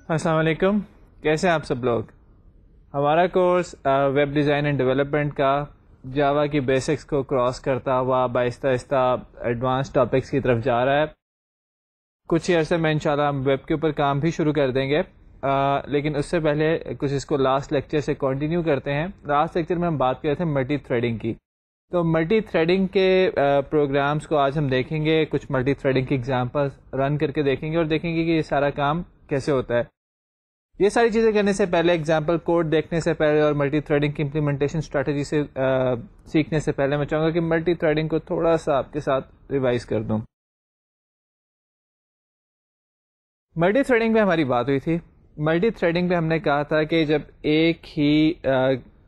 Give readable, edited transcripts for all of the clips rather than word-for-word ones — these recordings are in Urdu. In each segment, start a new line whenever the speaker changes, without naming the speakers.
السلام علیکم، کیسے ہیں آپ سب لوگ؟ ہمارا course web design and development کا جاوا کی بیسکس کو کراس کرتا ہوا آہستہ آہستہ ایڈوانس ٹاپکس کی طرف جا رہا ہے. کچھ ہی عرصے میں انشاءاللہ ہم ویب کے اوپر کام بھی شروع کر دیں گے، لیکن اس سے پہلے کچھ اس کو لاسٹ لیکچر سے کنٹینیو کرتے ہیں. لاسٹ لیکچر میں ہم بات کر رہے تھے ملٹی تھریڈنگ کی. تو ملٹی تھریڈنگ کے پروگرامز کو آج ہم دیکھیں گے، کچھ ملٹی تھریڈنگ کی ایگزامپل رن کر کے دیکھیں گے اور دیکھیں گے کہ یہ سارا کام کیسے ہوتا ہے. یہ ساری چیزیں کرنے سے پہلے، ایگزامپل کوڈ دیکھنے سے پہلے اور ملٹی تھریڈنگ کی امپلیمنٹیشن اسٹریٹجی سے سیکھنے سے پہلے میں چاہوں گا کہ ملٹی تھریڈنگ کو تھوڑا سا آپ کے ساتھ ریوائز کر دوں. ملٹی تھریڈنگ پہ ہماری بات ہوئی تھی. ملٹی تھریڈنگ پہ ہم نے کہا تھا کہ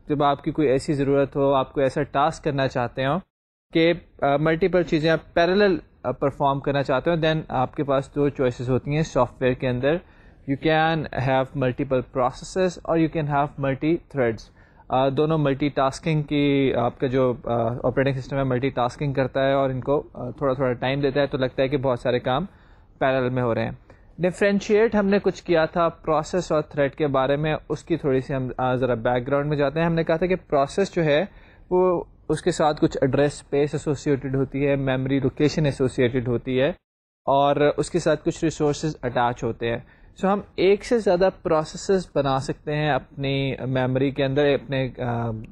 جب آپ کی کوئی ایسی ضرورت ہو، آپ کو ایسا ٹاسک کرنا چاہتے ہو کہ ملٹیپل چیزیں آپ پیرالل پرفارم کرنا چاہتے ہو، دین آپ کے پاس دو چوائسیز ہوتی ہیں سافٹ ویئر کے اندر. You can have multiple processes or you can have multi threads. دونوں ملٹی ٹاسکنگ کی، آپ کا جو آپریٹنگ سسٹم ہے ملٹی ٹاسکنگ کرتا ہے اور ان کو تھوڑا تھوڑا ٹائم دیتا ہے، تو لگتا ہے کہ بہت سارے کام پیرالل میں ہو رہے ہیں. ڈفرینشیٹ ہم نے کچھ کیا تھا پروسیس اور تھریڈ کے بارے میں، اس کی تھوڑی سی ہم ذرا بیک گراؤنڈ میں جاتے ہیں. ہم نے کہا تھا کہ پروسیس جو ہے وہ اس کے ساتھ کچھ ایڈریس اسپیس ایسوسیٹڈ ہوتی ہے، میموری لوکیشن ایسوسیٹڈ ہوتی ہے اور اس کے ساتھ کچھ ریسورسز اٹیچ ہوتے ہیں. سو ہم ایک سے زیادہ پروسیسز بنا سکتے ہیں اپنی میموری کے اندر.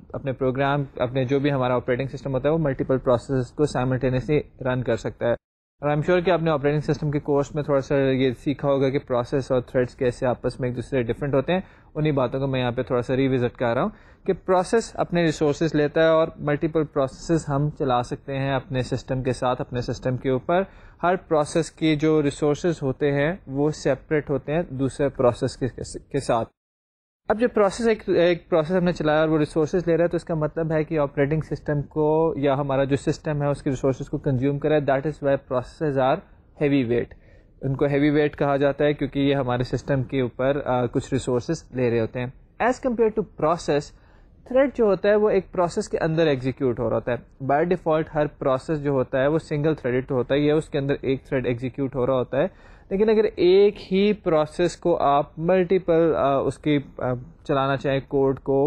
اپنے پروگرام، اپنے جو بھی ہمارا آپریٹنگ سسٹم ہوتا ہے وہ ملٹیپل پروسیسز کو سائملٹینیسلی رن کر سکتا ہے. اور آئی ایم شیور کہ آپ نے آپریٹنگ سسٹم کے کورس میں تھوڑا سا یہ سیکھا ہوگا کہ پروسیس اور تھریڈس کیسے آپس میں ایک دوسرے ڈفرینٹ ہوتے ہیں. انہی باتوں کو میں یہاں پہ تھوڑا سا ریوزٹ کر رہا ہوں کہ پروسیس اپنے ریسورسز لیتا ہے اور ملٹیپل پروسیسز ہم چلا سکتے ہیں اپنے سسٹم کے ساتھ، اپنے سسٹم کے اوپر. ہر پروسیس کی جو ریسورسز ہوتے ہیں وہ سیپریٹ ہوتے ہیں دوسرے پروسیس کے ساتھ. اب جب پروسیس ایک پروسیس ہم نے چلایا اور وہ ریسورسز لے رہا ہے، تو اس کا مطلب ہے کہ آپریٹنگ سسٹم کو یا ہمارا جو سسٹم ہے اس کے ریسورسز کو کنزیوم کرے. That is why processes are heavy weight. ان کو ہیوی ویٹ کہا جاتا ہے کیونکہ یہ ہمارے سسٹم کے اوپر کچھ ریسورسز لے رہے ہوتے ہیں. As compare to process, thread جو ہوتا ہے وہ ایک پروسیس کے اندر ایگزیکیوٹ ہو رہا ہوتا ہے. بائی ڈیفالٹ ہر پروسیس جو ہوتا ہے وہ سنگل تھریڈڈ ہوتا ہے، یہ اس کے اندر ایک تھریڈ ایگزیکیوٹ ہو رہا ہوتا ہے. لیکن اگر ایک ہی پروسیس کو آپ ملٹیپل اس کی چلانا چاہیں کوڈ کو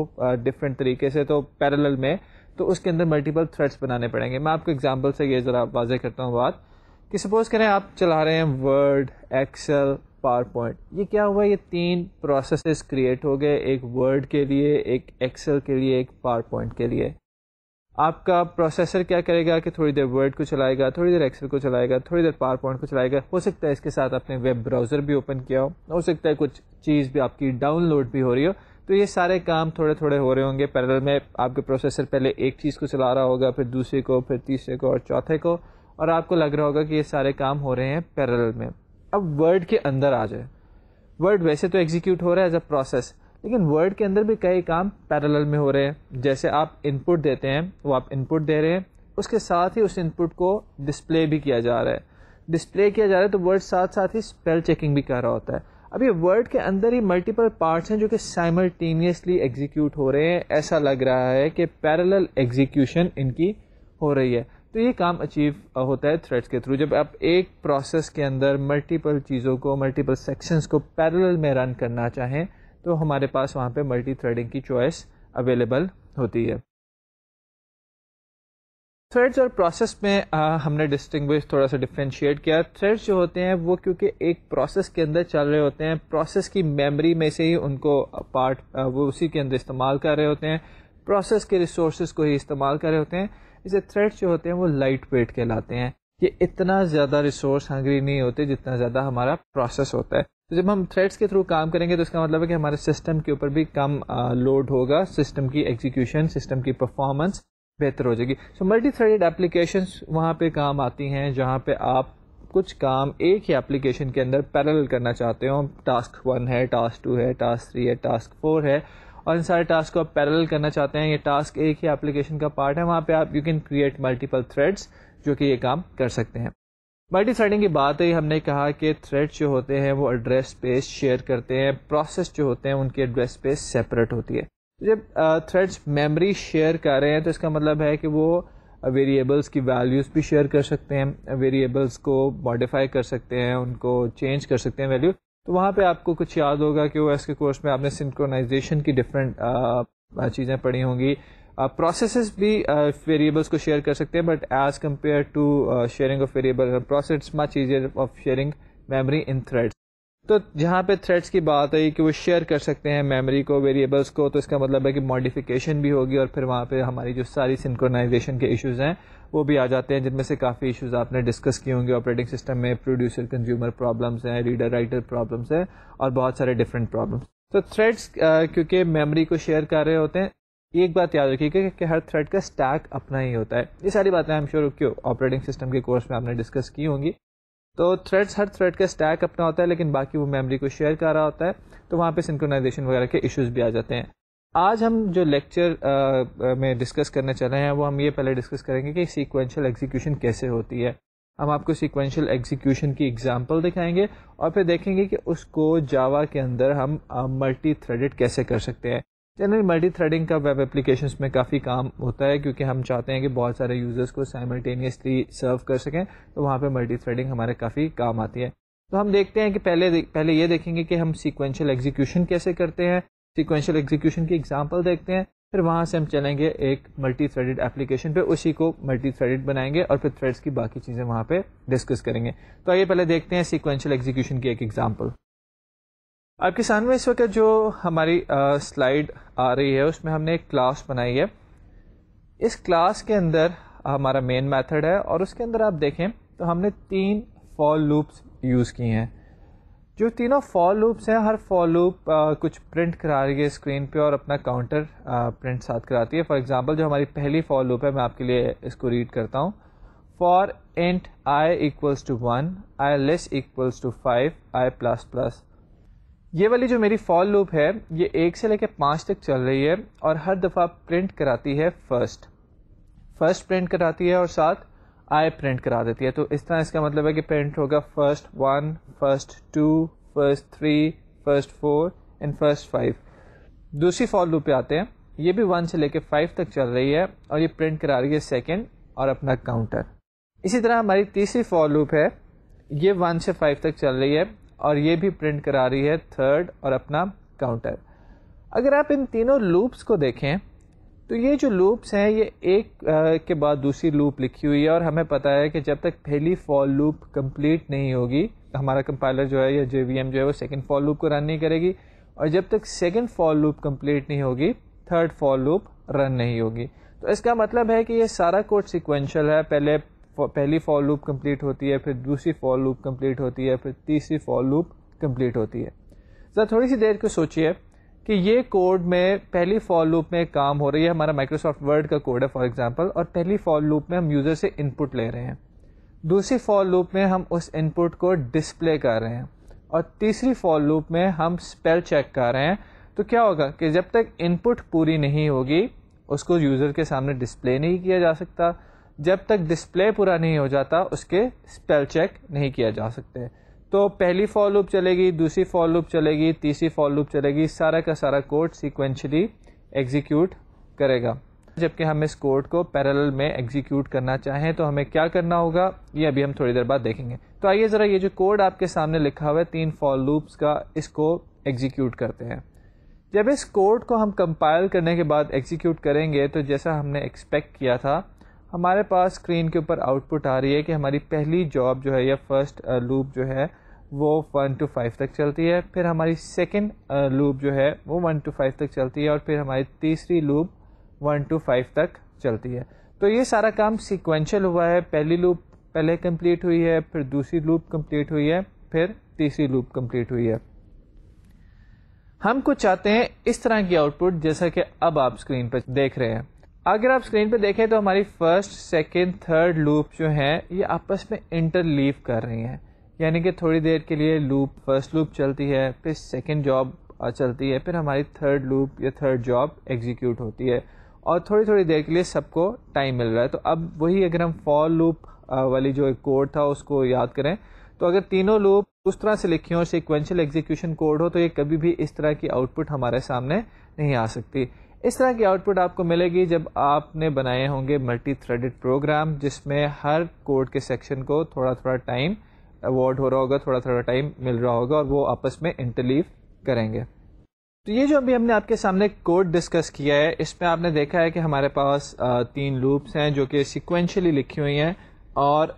ڈفرینٹ طریقے سے، تو پیرالل میں، تو اس کے اندر ملٹیپل تھریڈس بنانے پڑیں گے. میں آپ کو ایگزامپل سے یہ ذرا واضح کرتا ہوں بات کہ سپوز کریں آپ چلا رہے ہیں ورڈ، ایکسل، پاور پوائنٹ. یہ کیا ہوا، یہ تین پروسیسز کریٹ ہو گئے، ایک ورڈ کے لیے، ایک ایکسل کے لیے، ایک پاور پوائنٹ کے لیے. آپ کا پروسیسر کیا کرے گا کہ تھوڑی دیر ورڈ کو چلائے گا، تھوڑی دیر ایکسل کو چلائے گا، تھوڑی دیر پاور پوائنٹ کو چلائے گا. ہو سکتا ہے اس کے ساتھ آپ نے ویب براؤزر بھی اوپن کیا ہو سکتا ہے کچھ چیز بھی آپ کی ڈاؤن لوڈ بھی ہو رہی ہو. تو یہ سارے کام تھوڑے تھوڑے ہو رہے ہوں گے پیرالل میں. آپ کے پروسیسر پہلے ایک چیز کو چلا رہا ہوگا، پھر دوسرے کو، پھر تیسرے کو اور چوتھے کو، اور آپ کو لگ رہا ہوگا کہ یہ سارے کام ہو رہے ہیں پیرالل میں. اب ورڈ کے اندر آ جائے. ورڈ ویسے تو ایگزیکیوٹ ہو رہا ہے ایز اے پروسیس، لیکن ورڈ کے اندر بھی کئی کام پیرالل میں ہو رہے ہیں. جیسے آپ ان پٹ دیتے ہیں، وہ آپ ان پٹ دے رہے ہیں، اس کے ساتھ ہی اس ان پٹ کو ڈسپلے بھی کیا جا رہا ہے. ڈسپلے کیا جا رہا ہے تو ورڈ ساتھ ساتھ ہی اسپیل چیکنگ بھی کر رہا ہوتا ہے. اب یہ ورڈ کے اندر ہی ملٹیپل پارٹس ہیں جو کہ سائملٹینیسلی ایگزیکیوٹ ہو رہے ہیں. ایسا لگ رہا ہے کہ پیرالل ایگزیکیوشن ان کی ہو رہی ہے. تو یہ کام اچیو ہوتا ہے تھریڈس کے تھرو. جب آپ ایک پروسیس کے اندر ملٹیپل چیزوں کو، ملٹیپل سیکشنز کو پیرالل میں رن کرنا چاہیں تو ہمارے پاس وہاں پہ ملٹی تھریڈنگ کی چوائس اویلیبل ہوتی ہے. تھریڈز اور پروسیس میں ہم نے ڈسٹنگوش تھوڑا سا ڈفرینشیٹ کیا. تھریڈز جو ہوتے ہیں وہ کیونکہ ایک پروسیس کے اندر چل رہے ہوتے ہیں، پروسیس کی میموری میں سے ہی ان کو پارٹ وہ اسی کے اندر استعمال کر رہے ہوتے ہیں، پروسیس کے ریسورسز کو ہی استعمال کر رہے ہوتے ہیں. اسے تھریڈز جو ہوتے ہیں وہ لائٹ ویٹ کہلاتے ہیں. یہ اتنا زیادہ ریسورس ہنگری نہیں ہوتے جتنا زیادہ ہمارا پروسیس ہوتا ہے. تو جب ہم تھریڈس کے تھرو کام کریں گے تو اس کا مطلب ہے کہ ہمارے سسٹم کے اوپر بھی کم لوڈ ہوگا، سسٹم کی ایگزیکیوشن، سسٹم کی پرفارمنس بہتر ہو جائے گی. سو ملٹی تھریڈڈ اپلیکیشنس وہاں پہ کام آتی ہیں جہاں پہ آپ کچھ کام ایک ہی اپلیکیشن کے اندر پیرالل کرنا چاہتے ہو. ٹاسک 1 ہے، ٹاسک 2 ہے، ٹاسک 3 ہے، ٹاسک 4 ہے، اور ان سارے ٹاسک کو آپ پیرالل کرنا چاہتے ہیں. یہ ٹاسک ایک ہی اپلیکیشن کا پارٹ ہے. وہاں پہ آپ you can create multiple threads جو کہ یہ کام کر سکتے ہیں. ملٹی تھریڈنگ کی بات ہے، ہم نے کہا کہ تھریڈ جو ہوتے ہیں وہ ایڈریس اسپیس شیئر کرتے ہیں، پروسیس جو ہوتے ہیں ان کی ایڈریس اسپیس سیپریٹ ہوتی ہے. جب تھریڈس میموری شیئر کر رہے ہیں تو اس کا مطلب ہے کہ وہ ویریبلس کی ویلیوز بھی شیئر کر سکتے ہیں، ویریبلس کو ماڈیفائی کر سکتے ہیں، ان کو چینج کر سکتے ہیں ویلیو. تو وہاں پہ آپ کو کچھ یاد ہوگا کہ او ایس کے کورس میں آپ نے سنکرونائزیشن کی ڈفرینٹ چیزیں پڑھی ہوں گی. پروسیسز بھی ویریبلس کو شیئر کر سکتے ہیں, but as compare to sharing of variable process much easier of sharing memory in threads. تو جہاں پہ تھریڈس کی بات آئی کہ وہ شیئر کر سکتے ہیں میموری کو, ویریبلس کو, تو اس کا مطلب ہے کہ ماڈیفیکیشن بھی ہوگی, اور پھر وہاں پہ ہماری جو ساری سنکرونائزیشن کے ایشوز ہیں وہ بھی آ جاتے ہیں, جن میں سے کافی ایشوز آپ نے ڈسکس کیے ہوں گے آپریٹنگ سسٹم میں. پروڈیوسر کنزیومر پرابلمس ہیں, ریڈر رائٹر پرابلمس ہیں, اور بہت سارے ڈفرینٹ پرابلمس. تو تھریڈس کیونکہ میموری کو شیئر کر رہے ہوتے ہیں, ایک بات یاد رکھیے کہ ہر تھریڈ کا اسٹیک اپنا ہی ہوتا ہے. یہ ساری باتیں آئی ایم شیور کہ آپریٹنگ سسٹم کے کورس میں آپ نے ڈسکس کی ہوں گی. تو تھریڈس, ہر تھریڈ کا اسٹیک اپنا ہوتا ہے, لیکن باقی وہ میموری کو شیئر کر رہا ہوتا ہے, تو وہاں پہ سنکرونائزیشن وغیرہ کے ایشوز بھی آ جاتے ہیں. آج ہم جو لیکچر میں ڈسکس کرنے چلے ہیں وہ ہم یہ پہلے ڈسکس کریں گے کہ سیکوینشل ایگزیکیوشن کیسے ہوتی ہے. ہم آپ کو سیکوینشل ایگزیکیوشن کی ایگزامپل دکھائیں گے, اور پھر دیکھیں گے کہ اس کو جاوا کے اندر ہم ملٹی تھریڈڈ کیسے کر سکتے ہیں. جنرلی ملٹی تھریڈنگ کا ویب اپلیکیشنس میں کافی کام ہوتا ہے, کیونکہ ہم چاہتے ہیں کہ بہت سارے یوزرس کو سائملٹینیسلی سرو کر سکیں, تو وہاں پہ ملٹی تھریڈنگ ہمارے کافی کام آتی ہے. تو ہم دیکھتے ہیں کہ پہلے یہ دیکھیں گے کہ ہم سیکوینشل ایگزیکیوشن کیسے کرتے ہیں, سیکوینشل ایگزیکیوشن کی ایگزامپل دیکھتے ہیں, پھر وہاں سے ہم چلیں گے ایک ملٹی تھریڈڈ اپلیکیشن پہ, اسی کو ملٹی تھریڈڈ بنائیں گے, اور پھر تھریڈس کی باقی چیزیں وہاں پہ ڈسکس کریں گے. تو آئیے پہلے دیکھتے ہیں سیکوینشل ایگزیکیوشن کی ایک ایگزامپل. آپ کے سامنے اس وقت جو ہماری سلائیڈ آ رہی ہے اس میں ہم نے ایک کلاس بنائی ہے. اس کلاس کے اندر ہمارا مین میتھڈ ہے, اور اس کے اندر آپ دیکھیں تو ہم نے 3 فار لوپس یوز کی ہیں. جو تینوں فار لوپس ہیں, ہر فار لوپ کچھ پرنٹ کرا رہی ہے اسکرین پہ, اور اپنا کاؤنٹر پرنٹ ساتھ کراتی ہے. فار ایگزامپل جو ہماری پہلی فار لوپ ہے, میں آپ کے لیے اس کو ریڈ کرتا ہوں. For int i equals to 1, i less equals to 5, i plus plus. یہ والی جو میری فار لوپ ہے یہ 1 سے لے کے 5 تک چل رہی ہے, اور ہر دفعہ پرنٹ کراتی ہے فرسٹ پرنٹ کراتی ہے, اور ساتھ آئی پرنٹ کرا دیتی ہے. تو اس طرح اس کا مطلب ہے کہ پرنٹ ہوگا first 1, first 2, first 3, first 4 and first 5. دوسری فار لوپ پہ آتے ہیں, یہ بھی 1 سے لے کے 5 تک چل رہی ہے, اور یہ پرنٹ کرا رہی ہے سیکنڈ اور اپنا کاؤنٹر. اسی طرح ہماری تیسری فار لوپ ہے, یہ 1 سے 5 تک چل رہی ہے, اور یہ بھی پرنٹ کرا رہی ہے تھرڈ اور اپنا کاؤنٹر. اگر آپ ان تینوں لوپس کو دیکھیں تو یہ جو لوپس ہیں یہ ایک کے بعد دوسری لوپ لکھی ہوئی ہے, اور ہمیں پتہ ہے کہ جب تک پہلی فار لوپ کمپلیٹ نہیں ہوگی ہمارا کمپائلر جو ہے یا JVM جو ہے وہ سیکنڈ فار لوپ کو رن نہیں کرے گی, اور جب تک سیکنڈ فار لوپ کمپلیٹ نہیں ہوگی تھرڈ فار لوپ رن نہیں ہوگی. تو اس کا مطلب ہے کہ یہ سارا کوڈ سیکوینشل ہے. پہلی فار لوپ کمپلیٹ ہوتی ہے, پھر دوسری فار لوپ کمپلیٹ ہوتی ہے, پھر تیسری فار لوپ کمپلیٹ ہوتی ہے. ذرا تھوڑی سی دیر کو سوچئے کہ یہ کوڈ میں پہلی فار لوپ میں کام ہو رہی ہے, ہمارا مائکروسافٹ ورڈ کا کوڈ ہے فار ایگزامپل, اور پہلی فار لوپ میں ہم یوزر سے ان پٹ لے رہے ہیں, دوسری فار لوپ میں ہم اس ان پٹ کو ڈسپلے کر رہے ہیں, اور تیسری فار لوپ میں ہم اسپیل چیک کر رہے ہیں. تو کیا ہوگا کہ جب تک ان پٹ پوری نہیں ہوگی اس کو یوزر کے سامنے ڈسپلے نہیں کیا جا سکتا, جب تک ڈسپلے پورا نہیں ہو جاتا اس کے اسپیل چیک نہیں کیا جا سکتے. تو پہلی فار لوپ چلے گی, دوسری فار لوپ چلے گی, تیسری فار لوپ چلے گی, سارا کا سارا کوڈ سیکوینشلی ایگزیکیوٹ کرے گا. جبکہ ہم اس کوڈ کو پیرالل میں ایگزیکیوٹ کرنا چاہیں تو ہمیں کیا کرنا ہوگا, یہ ابھی ہم تھوڑی دیر بعد دیکھیں گے. تو آئیے ذرا یہ جو کوڈ آپ کے سامنے لکھا ہوا ہے 3 فار لوپس کا, اس کو ایگزیکیوٹ کرتے ہیں. جب اس کوڈ کو ہم کمپائل کرنے کے بعد ایگزیکیوٹ کریں گے تو جیسا ہم نے ایکسپیکٹ کیا تھا, ہمارے پاس اسکرین کے اوپر آؤٹ پٹ آ رہی ہے کہ ہماری پہلی جاب جو ہے یا فرسٹ لوپ جو ہے وہ 1 to 5 تک چلتی ہے, پھر ہماری سیکنڈ لوپ جو ہے وہ 1 to 5 تک چلتی ہے, اور پھر ہماری تیسری لوپ 1 to 5 تک چلتی ہے. تو یہ سارا کام سیکوینشل ہوا ہے, پہلی لوپ پہلے کمپلیٹ ہوئی ہے, پھر دوسری لوپ کمپلیٹ ہوئی ہے, پھر تیسری لوپ کمپلیٹ ہوئی ہے. ہم کو چاہتے ہیں اس طرح کی آؤٹ پٹ جیسا کہ اب آپ اسکرین پہ دیکھ رہے ہیں. اگر آپ اسکرین پہ دیکھیں تو ہماری فرسٹ, سیکنڈ, تھرڈ لوپ جو ہیں یہ آپس میں انٹرلیو کر رہی ہیں, یعنی کہ تھوڑی دیر کے لیے فرسٹ لوپ چلتی ہے, پھر سیکنڈ جاب چلتی ہے, پھر ہماری تھرڈ لوپ یا تھرڈ جاب ایگزیکیوٹ ہوتی ہے, اور تھوڑی تھوڑی دیر کے لیے سب کو ٹائم مل رہا ہے. تو اب وہی اگر ہم فار لوپ والی جو کوڈ تھا اس کو یاد کریں تو اگر تینوں لوپ اس طرح سے لکھی ہوں, سیکوینشل ایگزیکیوشن کوڈ ہو, تو یہ کبھی بھی اس طرح کی آؤٹ پٹ ہمارے سامنے نہیں آ سکتی. اس طرح کی آؤٹ پٹ آپ کو ملے گی جب آپ نے بنائے ہوں گے ملٹی تھریڈڈ پروگرام, جس میں ہر کوڈ کے سیکشن کو تھوڑا تھوڑا ٹائم اوارڈ ہو رہا ہوگا, تھوڑا تھوڑا ٹائم مل رہا ہوگا, اور وہ آپس میں انٹرلیو کریں گے. تو یہ جو ابھی ہم نے آپ کے سامنے کوڈ ڈسکس کیا ہے, اس میں آپ نے دیکھا ہے کہ ہمارے پاس 3 لوپس ہیں جو کہ سیکوینشلی لکھی ہوئی ہیں, اور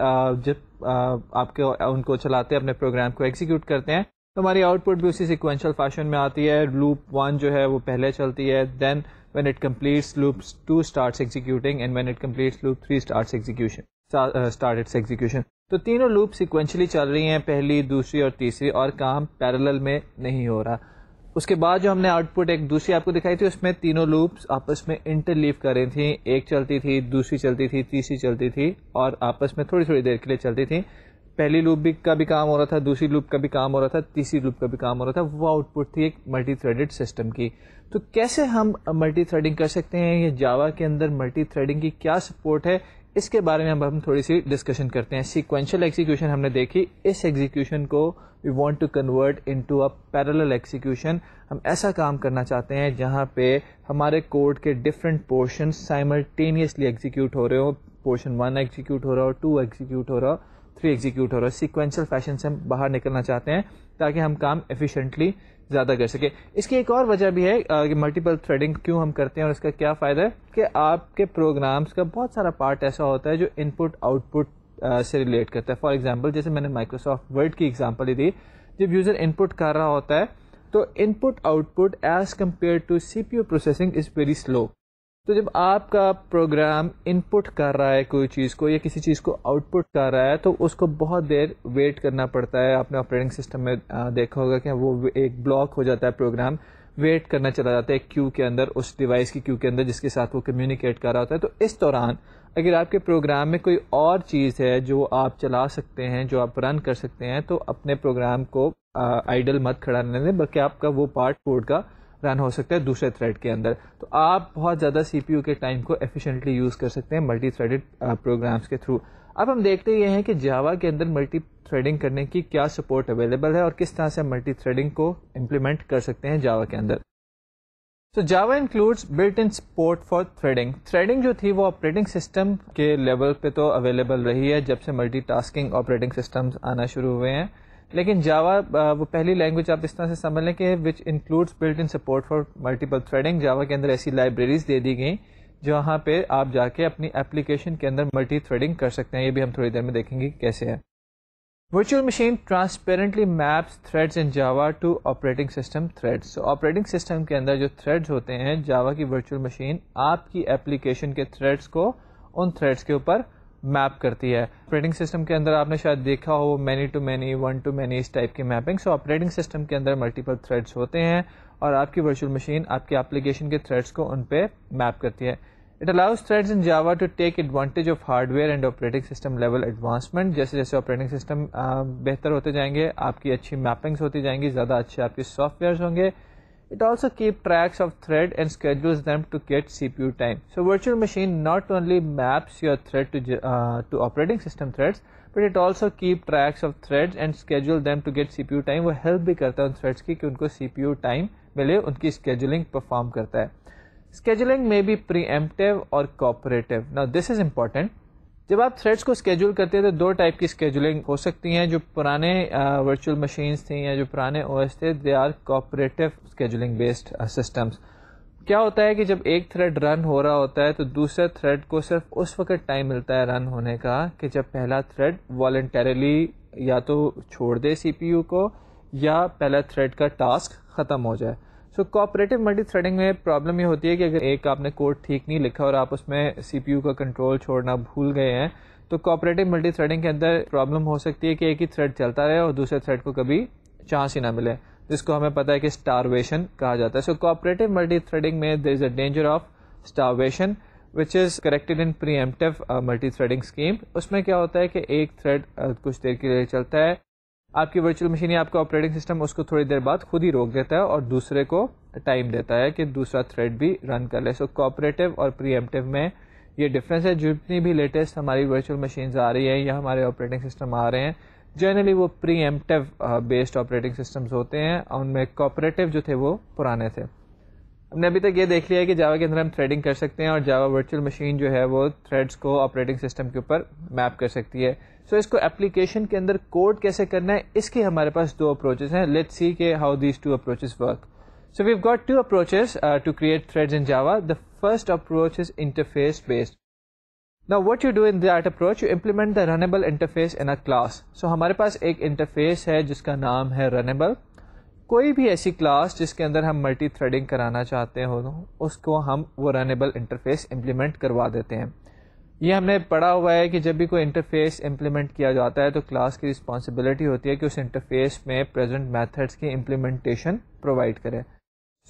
جب آپ کے ان کو چلاتے ہیں, اپنے پروگرام کو ایگزیکیوٹ کرتے ہیں, تو ہماری آؤٹ پٹ بھی اسی سیکوینشل فیشن میں آتی ہے. لوپ 1 جو ہے وہ پہلے چلتی ہے, دین when it completes loop 2 starts executing, and when it completes loop 3 starts its execution. تو تینوں لوپ سیکوینشلی چل رہی ہیں, پہلی, دوسری اور تیسری, اور کام پیرالل میں نہیں ہو رہا. اس کے بعد جو ہم نے آؤٹ پٹ ایک دوسری آپ کو دکھائی تھی, اس میں تینوں لوپس آپس میں انٹرلیو کر رہی تھیں, ایک چلتی تھی, دوسری چلتی تھی, تیسری چلتی تھی, اور آپس میں تھوڑی تھوڑی دیر کے لیے چلتی تھی. پہلی لوپ کا بھی کام ہو رہا تھا, دوسری لوپ کا بھی کام ہو رہا تھا, تیسری لوپ کا بھی کام ہو رہا تھا. وہ آؤٹ پٹ تھی ایک ملٹی تھریڈڈ سسٹم کی. تو کیسے ہم ملٹی تھریڈنگ کر سکتے ہیں, یہ جاوا کے اندر ملٹی تھریڈنگ کی کیا سپورٹ ہے, اس کے بارے میں ہم تھوڑی سی ڈسکشن کرتے ہیں. سیکوینشل ایگزیکیوشن ہم نے دیکھی, اس ایگزیکیوشن کو we want to convert into a parallel execution. ہم ایسا کام کرنا چاہتے ہیں جہاں پہ ہمارے کوڈ کے ڈفرینٹ پورشن سائملٹینیسلی ایگزیکیوٹ ہو رہے ہو. پورشن 1 ایگزیکیوٹ ہو رہا ہو, 2 ایگزیکیوٹ ہو رہا ہو, 3 ایگزیکیوٹ ہو رہا ہے. سیکوینشل فیشن سے ہم باہر نکلنا چاہتے ہیں تاکہ ہم کام ایفیشینٹلی زیادہ کر سکیں. اس کی ایک اور وجہ بھی ہے کہ ملٹیپل تھریڈنگ کیوں ہم کرتے ہیں, اور اس کا کیا فائدہ ہے کہ آپ کے پروگرامس کا بہت سارا پارٹ ایسا ہوتا ہے جو ان پٹ آؤٹ پٹ سے ریلیٹ کرتا ہے. فار ایگزامپل, جیسے میں نے مائکروسافٹ ورڈ کی ایگزامپل ہی دی, جب یوزر ان پٹ کر رہا ہوتا ہے تو input output as compare to C P U processing is very slow. تو جب آپ کا پروگرام ان پٹ کر رہا ہے کوئی چیز کو, یا کسی چیز کو آؤٹ پٹ کر رہا ہے, تو اس کو بہت دیر ویٹ کرنا پڑتا ہے. آپ نے آپریٹنگ سسٹم میں دیکھا ہوگا کہ وہ ایک بلاک ہو جاتا ہے, پروگرام ویٹ کرنا چلا جاتا ہے کیو کے اندر, اس ڈیوائس کی کیو کے اندر جس کے ساتھ وہ کمیونیکیٹ کر رہا ہوتا ہے. تو اس دوران اگر آپ کے پروگرام میں کوئی اور چیز ہے جو آپ چلا سکتے ہیں, جو آپ رن کر سکتے ہیں, تو اپنے پروگرام کو آئیڈل مت کھڑا رہنے دیں, بلکہ آپ کا وہ پارٹ کوڈ کا رن ہو سکتا ہے دوسرے تھریڈ کے اندر. تو آپ بہت زیادہ سی پی یو کے ٹائم کو ایفیشینٹلی یوز کر سکتے ہیں ملٹی تھریڈڈ پروگرامس کے تھرو. اب ہم دیکھتے یہ ہیں کہ جاوا کے اندر ملٹی تھریڈنگ کرنے کی کیا سپورٹ اویلیبل ہے, اور کس طرح سے ملٹی تھریڈنگ کو امپلیمنٹ کر سکتے ہیں جاوا کے اندر. So Java includes built-in support for threading. Threading جو تھی وہ آپریٹنگ سسٹم کے لیول پہ تو اویلیبل رہی ہے جب سے ملٹی ٹاسکنگ آپریٹنگ سسٹمز آنا شروع ہوئے ہیں, لیکن جاوا وہ پہلی لینگویج آپ اس طرح سے سمجھ لیں کہ which includes built in support for multiple threading. Java کے اندر ایسی لائبریریز دے دی گئیں جہاں پہ آپ جا کے اپنی اپلیکیشن کے اندر ملٹی تھریڈنگ کر سکتے ہیں. یہ بھی ہم تھوڑی دیر میں دیکھیں گے کیسے ہے. Virtual machine transparently maps threads in Java to operating system threads. So operating system کے اندر جو threads ہوتے ہیں, Java کی virtual machine آپ کی application کے threads کو ان threads کے اوپر میپ کرتی ہے. آپریٹنگ سسٹم کے اندر آپ نے شاید دیکھا ہو many to many, one to many, اس ٹائپ کی میپنگ. سو آپریٹنگ سسٹم کے اندر ملٹیپل تھریڈس ہوتے ہیں, اور آپ کی ورچوئل مشین آپ کے اپلیکیشن کے تھریڈس کو ان پہ میپ کرتی ہے. It allows threads in Java to take advantage of hardware and operating system level advancement. جیسے جیسے آپریٹنگ سسٹم بہتر ہوتے جائیں گے, آپ کی اچھی میپنگس ہوتی جائیں گی, زیادہ اچھے آپ کے سافٹ ویئرس ہوں گے. It also keeps tracks of thread and schedules them to get CPU time. So virtual machine not only maps your thread to operating system threads, but it also keeps tracks of threads and schedule them to get CPU time. وہ help بھی کرتا ہے ان threads کی کہ ان کو CPU time ملے, ان کی scheduling perform کرتا ہے. Scheduling may be preemptive or cooperative. Now this is important. جب آپ تھریڈس کو اسکیجول کرتے ہیں تو دو ٹائپ کی اسکیجولنگ ہو سکتی ہیں. جو پرانے ورچوئل مشینس تھیں یا جو پرانے او ایس تھے, they are cooperative scheduling based systems. کیا ہوتا ہے کہ جب ایک تھریڈ رن ہو رہا ہوتا ہے تو دوسرے تھریڈ کو صرف اس وقت ٹائم ملتا ہے رن ہونے کا کہ جب پہلا تھریڈ والنٹریلی یا تو چھوڑ دے سی پی یو کو, یا پہلا تھریڈ کا ٹاسک ختم ہو جائے. سو کوآپریٹو ملٹی تھریڈنگ میں پرابلم یہ ہوتی ہے کہ اگر ایک آپ نے کوڈ ٹھیک نہیں لکھا اور آپ اس میں سی پی یو کا کنٹرول چھوڑنا بھول گئے ہیں, تو کوآپریٹو ملٹی تھریڈنگ کے اندر پرابلم ہو سکتی ہے کہ ایک ہی تھریڈ چلتا رہے اور دوسرے تھریڈ کو کبھی چانس ہی نہ ملے, جس کو ہمیں پتہ ہے کہ اسٹارویشن کہا جاتا ہے. سو کوآپریٹو ملٹی تھریڈنگ میں there is a danger of starvation which is corrected in preemptive multi threading scheme. اس میں کیا ہوتا ہے کہ ایک تھریڈ کچھ دیر کے لیے چلتا ہے, آپ کی ورچوئل مشین یا آپ کا آپریٹنگ سسٹم اس کو تھوڑی دیر بعد خود ہی روک دیتا ہے اور دوسرے کو ٹائم دیتا ہے کہ دوسرا تھریڈ بھی رن کر لے. سو کوآپریٹو اور پری ایمپٹیو میں یہ ڈفرینس ہے. جتنی بھی لیٹسٹ ہماری ورچوئل مشینز آ رہی ہیں یا ہمارے آپریٹنگ سسٹم آ رہے ہیں, جنرلی وہ پری ایمپٹیو بیسڈ آپریٹنگ سسٹمز ہوتے ہیں, اور ان میں کوآپریٹو جو تھے وہ پرانے تھے. ہم نے ابھی تک یہ دیکھ لیا ہے کہ جاوا کے اندر ہم تھریڈنگ کر سکتے ہیں, اور جاوا ورچوئل مشین جو ہے وہ تھریڈس کو آپریٹنگ سسٹم کے اوپر میپ کر سکتی ہے. سو اس کو اپلیکیشن کے اندر کوڈ کیسے کرنا ہے، اس کی ہمارے پاس دو اپروچز ہیں. لیٹس سی کہ how these two approaches work. So we've got two approaches to create threads in Java. The first approach is interface based. Now what you do in that approach, you implement the runnable interface in a class. So ہمارے پاس ایک انٹرفیس ہے جس کا نام ہے runnable. کوئی بھی ایسی کلاس جس کے اندر ہم ملٹی تھریڈنگ کرانا چاہتے ہو اس کو ہم وہ رنیبل انٹرفیس امپلیمنٹ کروا دیتے ہیں. یہ ہم نے پڑھا ہوا ہے کہ جب بھی کوئی انٹرفیس امپلیمنٹ کیا جاتا ہے تو کلاس کی رسپانسبلٹی ہوتی ہے کہ اس انٹرفیس میں پریزنٹ میتھڈس کی امپلیمنٹیشن پرووائڈ کرے.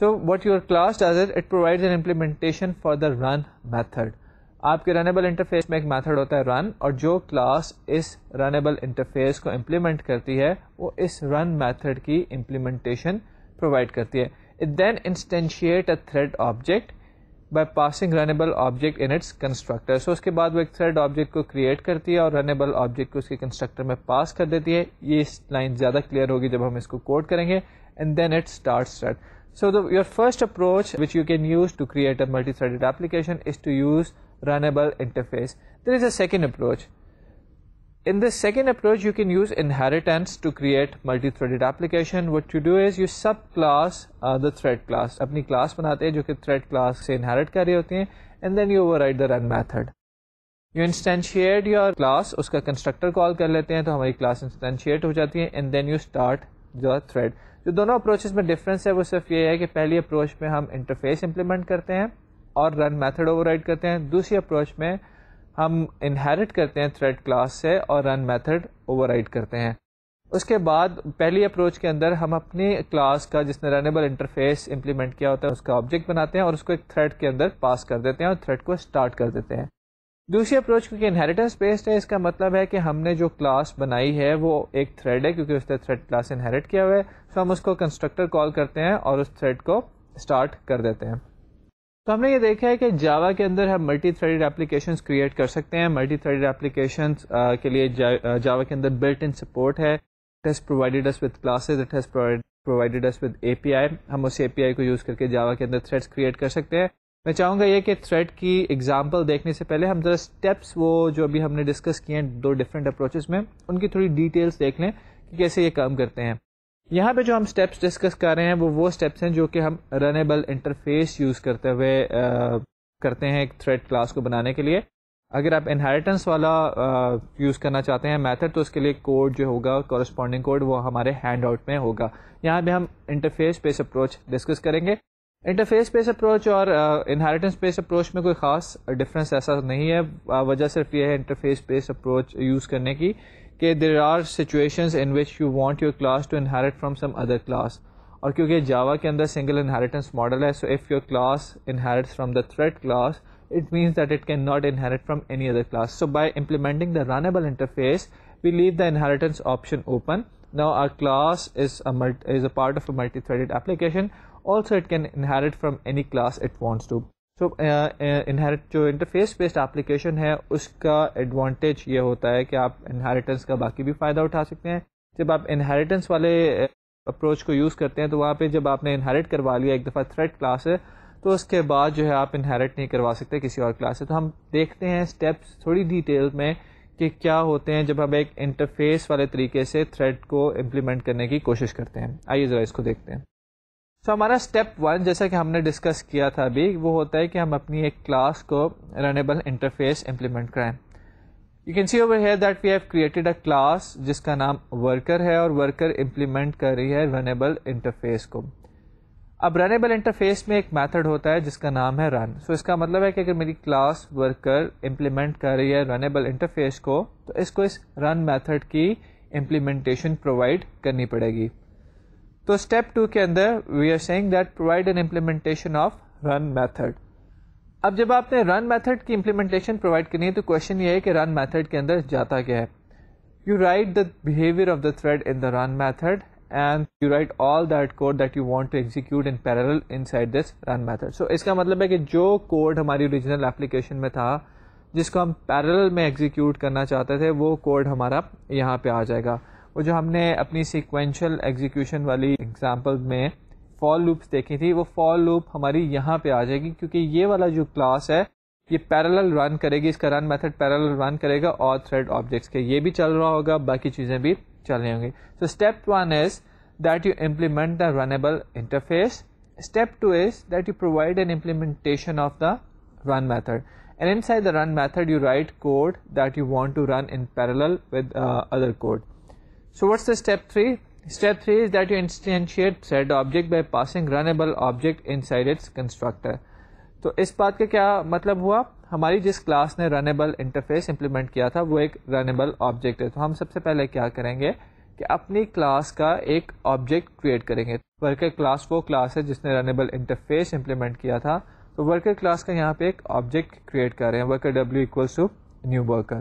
So what your class does is it provides an implementation for the run method. آپ کے رنیبل انٹرفیس میں ایک میتھڈ ہوتا ہے رن، اور جو کلاس اس رنیبل انٹرفیس کو امپلیمنٹ کرتی ہے وہ اس رن میتھڈ کی امپلیمنٹیشن پرووائڈ کرتی ہے. It then instantiate a thread object by passing runnable object in its constructor. So اس کے بعد وہ ایک تھریڈ آبجیکٹ کو کریٹ کرتی ہے اور رنیبل آبجیکٹ کو اس کے کنسٹرکٹر میں پاس کر دیتی ہے. یہ لائن زیادہ کلیئر ہوگی جب ہم اس کو کوڈ کریں گے. And then it starts thread. So your first approach which you can use to create a multi-threaded application is to use runnable interface. There is a second approach. In this second approach you can use inheritance to create multi-threaded application. What you do is you subclass the thread class. اپنی class بناتے ہیں جو کہ thread class سے inherit کر رہی ہوتی ہیں, and then you override the run method. You instantiate your class, اس کا constructor call کر لیتے ہیں تو ہماری class instantiate ہو جاتی ہے, and then you start the thread. جو دونوں اپروچز میں ڈفرینس ہے وہ صرف یہ ہے کہ پہلی اپروچ میں ہم انٹرفیس امپلیمنٹ کرتے ہیں اور رن میتھڈ اوور رائڈ کرتے ہیں. دوسری اپروچ میں ہم انہیرٹ کرتے ہیں تھریڈ کلاس سے اور رن میتھڈ اوور رائڈ کرتے ہیں. اس کے بعد پہلی اپروچ کے اندر ہم اپنی کلاس کا جس نے رنیبل انٹرفیس امپلیمنٹ کیا ہوتا ہے اس کا آبجیکٹ بناتے ہیں اور اس کو ایک تھریڈ کے اندر پاس کر دیتے ہیں اور تھریڈ کو اسٹارٹ کر دیتے ہیں. دوسری اپروچ کیونکہ انہیریٹنس بیسڈ ہے, اس کا مطلب ہے کہ ہم نے جو کلاس بنائی ہے وہ ایک تھریڈ ہے کیونکہ اس نے تھریڈ کلاس انہیریٹ کیا ہوا ہے, تو ہم اس کو کنسٹرکٹر کال کرتے ہیں اور اس تھریڈ کو اسٹارٹ کر دیتے ہیں. تو ہم نے یہ دیکھا ہے کہ جاوا کے اندر ہم ملٹی تھریڈڈ اپلیکیشنز کریٹ کر سکتے ہیں. ملٹی تھریڈڈ اپلیکیشنز کے لیے جاوا کے اندر بلٹ ان سپورٹ ہے. It has provided us with classes, it has provided us with A P I. ہم اس اے پی آئی کو یوز کر کے جاوا کے اندر تھریڈس کریٹ کر سکتے ہیں. میں چاہوں گا یہ کہ تھریڈ کی ایگزامپل دیکھنے سے پہلے ہم ذرا اسٹیپس وہ جو ابھی ہم نے ڈسکس کیے ہیں دو ڈفرینٹ اپروچز میں ان کی تھوڑی ڈیٹیلس دیکھ لیں کہ کیسے یہ کام کرتے ہیں. یہاں پہ جو ہم اسٹیپس ڈسکس کر رہے ہیں وہ اسٹیپس ہیں جو کہ ہم رنیبل انٹرفیس یوز کرتے ہوئے کرتے ہیں ایک تھریڈ کلاس کو بنانے کے لیے. اگر آپ انہیریٹنس والا یوز کرنا چاہتے ہیں میتھڈ تو اس کے لیے کوڈ جو ہوگا کورسپونڈنگ کوڈ وہ ہمارے ہینڈ آؤٹ میں ہوگا. یہاں پہ ہم انٹرفیس بیس اپروچ ڈسکس کریں گے. انٹرفیس بیس اپروچ اور انہیریٹنس بیس اپروچ میں کوئی خاص ڈفرینس ایسا نہیں ہے. وجہ صرف یہ ہے انٹرفیس بیس اپروچ یوز کرنے کی کہ there are situations in which you want your class to inherit from some other class, اور کیونکہ جاوا کے اندر سنگل انہیریٹنس ماڈل ہے, so if your class inherits from the thread class it means that it cannot inherit from any other class. So by implementing the runnable interface we leave the inheritance option open. Now our class is a part of a multi-threaded application. Also it can inherit from any class it wants to. So inherit جو interface based application ہے اس کا advantage یہ ہوتا ہے کہ آپ inheritance کا باقی بھی فائدہ اٹھا سکتے ہیں. جب آپ inheritance والے approach کو یوز کرتے ہیں تو وہاں پہ جب آپ نے inherit کروا لیا ایک دفعہ thread class ہے تو اس کے بعد جو ہے آپ انہیرٹ نہیں کروا سکتے کسی اور کلاس سے. تو ہم دیکھتے ہیں اسٹیپس تھوڑی ڈیٹیل میں کہ کیا ہوتے ہیں جب ہم ایک انٹرفیس والے طریقے سے تھریڈ کو امپلیمنٹ کرنے کی کوشش کرتے ہیں. آئیے ذرا اس کو دیکھتے ہیں. سو ہمارا اسٹیپ 1 جیسا کہ ہم نے ڈسکس کیا تھا ابھی وہ ہوتا ہے کہ ہم اپنی ایک کلاس کو رنیبل انٹرفیس امپلیمنٹ کرائیں. You can see over here that we have created a class جس کا نام ورکر ہے اور ورکر امپلیمنٹ کر رہی ہے رنیبل انٹرفیس کو. اب رنیبل انٹرفیس میں ایک میتھڈ ہوتا ہے جس کا نام ہے رن. سو اس کا مطلب ہے کہ اگر میری کلاس ورکر امپلیمنٹ کر رہی ہے رنیبل انٹرفیس کو تو اس کو اس رن میتھڈ کی امپلیمنٹیشن پرووائڈ کرنی پڑے گی. تو اسٹیپ 2 کے اندر we are seeing that provide an implementation of run method. اب جب آپ نے رن میتھڈ کی امپلیمنٹیشن پرووائڈ کرنی ہے تو کوشچن یہ ہے کہ رن میتھڈ کے اندر جاتا کیا ہے. You right the behaviour of the thread in the run method and you write all that code that you want to execute in parallel inside this run method. So اس کا مطلب ہے کہ جو کوڈ ہماری اوریجنل اپلیکیشن میں تھا جس کو ہم پیرلل میں ایگزیکیوٹ کرنا چاہتے تھے وہ کوڈ ہمارا یہاں پہ آ جائے گا. وہ جو ہم نے اپنی سیکوینشل ایگزیکیوشن والی ایگزامپل میں فار لوپس دیکھی تھی وہ فار لوپ ہماری یہاں پہ آ جائے گی کیونکہ یہ والا جو کلاس ہے یہ پیرالل رن کرے گی, اس کا رن میتھڈ پیرالل رن کرے گا اور تھریڈ آبجیکٹس کے یہ بھی چل رہا ہوگا, باقی چیزیں بھی چل رہی ہوں گی. So step 1 is that you implement the runnable interface. Step 2 is that you provide an implementation of the run method, and inside the run method you write code that you want to run in parallel with other code. So what's the step 3? Step 3 is that you instantiate thread object by passing runnable object inside its constructor. تو اس بات کا کیا مطلب ہوا, ہماری جس کلاس نے رنیبل انٹرفیس امپلیمنٹ کیا تھا وہ ایک رنیبل آبجیکٹ ہے. تو ہم سب سے پہلے کیا کریں گے کہ اپنی کلاس کا ایک آبجیکٹ کریٹ کریں گے. ورکر کلاس وہ کلاس ہے جس نے رنیبل انٹرفیس امپلیمنٹ کیا تھا, تو ورکر کلاس کا یہاں پہ ایک آبجیکٹ کریٹ کر رہے ہیں, worker W equals to new worker.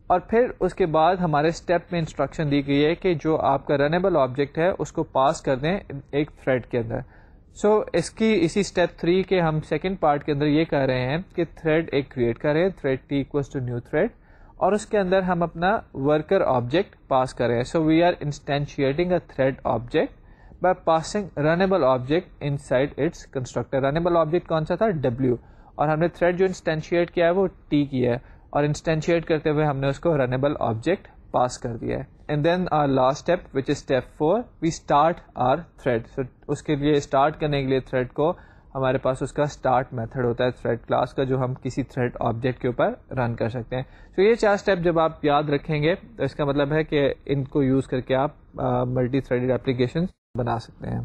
اور پھر اس کے بعد ہمارے اسٹیپ میں انسٹرکشن دی گئی ہے کہ جو آپ کا رنیبل آبجیکٹ ہے اس کو پاس کر دیں ایک تھریڈ کے اندر. سو اس کی اسی اسٹیپ 3 کے ہم سیکنڈ پارٹ کے اندر یہ کہہ رہے ہیں کہ تھریڈ ایک کریٹ کریں, thread T equals to new thread, اور اس کے اندر ہم اپنا ورکر آبجیکٹ پاس کریں. So we are instantiating a thread object by passing runnable object inside its constructor. Runnable object کون سا تھا, ڈبلیو, اور ہم نے تھریڈ جو انسٹینشیٹ کیا ہے وہ ٹی کیا ہے, اور انسٹینشیٹ کرتے ہوئے ہم نے اس کو رنیبل آبجیکٹ پاس کر دیا ہے. And then our last step which is step 4, we start our thread. So اس کے لیے اسٹارٹ کرنے کے لیے تھریڈ کو ہمارے پاس اس کا اسٹارٹ میتھڈ ہوتا ہے تھریڈ کلاس کا, جو ہم کسی تھریڈ آبجیکٹ کے اوپر رن کر سکتے ہیں. تو یہ 4 اسٹیپ جب آپ یاد رکھیں گے تو اس کا مطلب ہے کہ ان کو یوز کر کے آپ ملٹی تھریڈڈ اپلیکیشن بنا سکتے ہیں.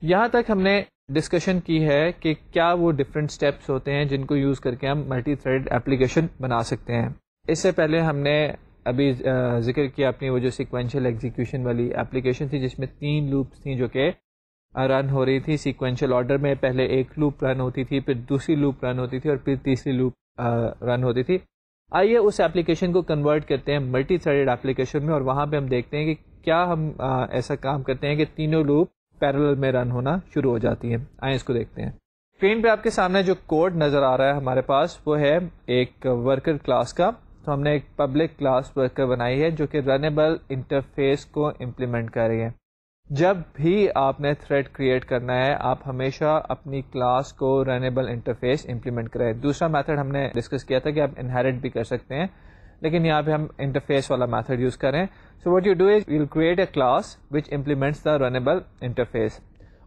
یہاں تک ہم نے ڈسکشن کی ہے کہ کیا وہ ڈفرینٹ اسٹیپس ہوتے ہیں جن کو یوز کر کے ہم ملٹی تھریڈ اپلیکیشن بنا سکتے ہیں. اس سے پہلے ہم نے ابھی ذکر کیا اپنی وہ جو سیکوینشل ایگزیکیوشن والی اپلیکیشن تھی جس میں 3 لوپس تھیں جو کہ رن ہو رہی تھی سیکوینشل آرڈر میں. پہلے ایک لوپ رن ہوتی تھی, پھر دوسری لوپ رن ہوتی تھی, اور پھر تیسری لوپ رن ہوتی تھی. آئیے اس اپلیکیشن کو کنورٹ کرتے ہیں ملٹی تھریڈڈ اپلیکیشن میں, اور وہاں پہ ہم دیکھتے ہیں کہ کیا ہم ایسا کام کرتے ہیں کہ تینوں لوپ پیرالل میں رن ہونا شروع ہو جاتی ہیں. آئیں اس کو دیکھتے ہیں. اسکرین پہ آپ کے سامنے جو کوڈ نظر آ رہا ہے ہمارے پاس وہ ہے ایک ورکر کلاس کا. تو ہم نے ایک پبلک کلاس ورکر بنائی ہے جو کہ رنیبل انٹرفیس کو امپلیمنٹ کر رہی ہے. جب بھی آپ نے تھریڈ کریٹ کرنا ہے آپ ہمیشہ اپنی کلاس کو رنیبل انٹرفیس امپلیمنٹ کریں. دوسرا میتھڈ ہم نے ڈسکس کیا تھا کہ آپ انہیرٹ بھی کر سکتے ہیں, لیکن یہاں پہ ہم انٹرفیس والا میتھڈ یوز کریں. So what you do is you create a class which implements the runnable interface.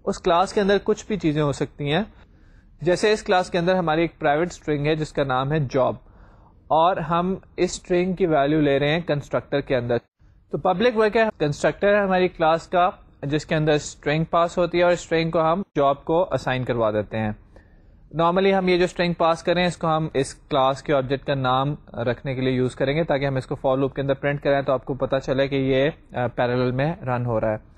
اس کلاس کے اندر کچھ بھی چیزیں ہو سکتی ہیں, جیسے اس کلاس کے اندر ہماری ایک پرائیویٹ اسٹرنگ ہے جس کا نام ہے جاب, اور ہم اس اسٹرنگ کی ویلیو لے رہے ہیں کنسٹرکٹر کے اندر. تو پبلک ورکر کنسٹرکٹر ہے ہماری کلاس کا جس کے اندر اسٹرنگ پاس ہوتی ہے, اور اسٹرنگ کو ہم جاب کو اسائن کروا دیتے ہیں. نارملی ہم یہ جو اسٹرنگ پاس کریں اس کو ہم اس کلاس کے آبجیکٹ کا نام رکھنے کے لیے یوز کریں گے تاکہ ہم اس کو فار لوپ کے اندر پرنٹ کریں تو آپ کو پتہ چلے کہ یہ پیرالل میں رن ہو رہا ہے.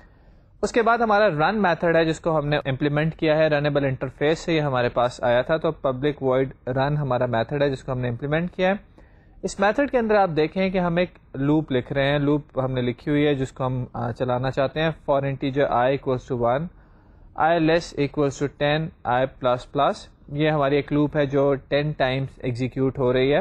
اس کے بعد ہمارا رن میتھڈ ہے جس کو ہم نے امپلیمنٹ کیا ہے رنیبل انٹرفیس سے, یہ ہمارے پاس آیا تھا. تو پبلک وائڈ رن ہمارا میتھڈ ہے جس کو ہم نے امپلیمنٹ کیا ہے. اس میتھڈ کے اندر آپ دیکھیں کہ ہم ایک لوپ لکھ رہے ہیں. لوپ ہم نے لکھی ہوئی ہے جس کو ہم چلانا چاہتے ہیں. For integer i equals to 1, i less equals to 10, i plus plus. یہ ہماری ایک لوپ ہے جو 10 ٹائمز ایگزیکیوٹ ہو رہی ہے.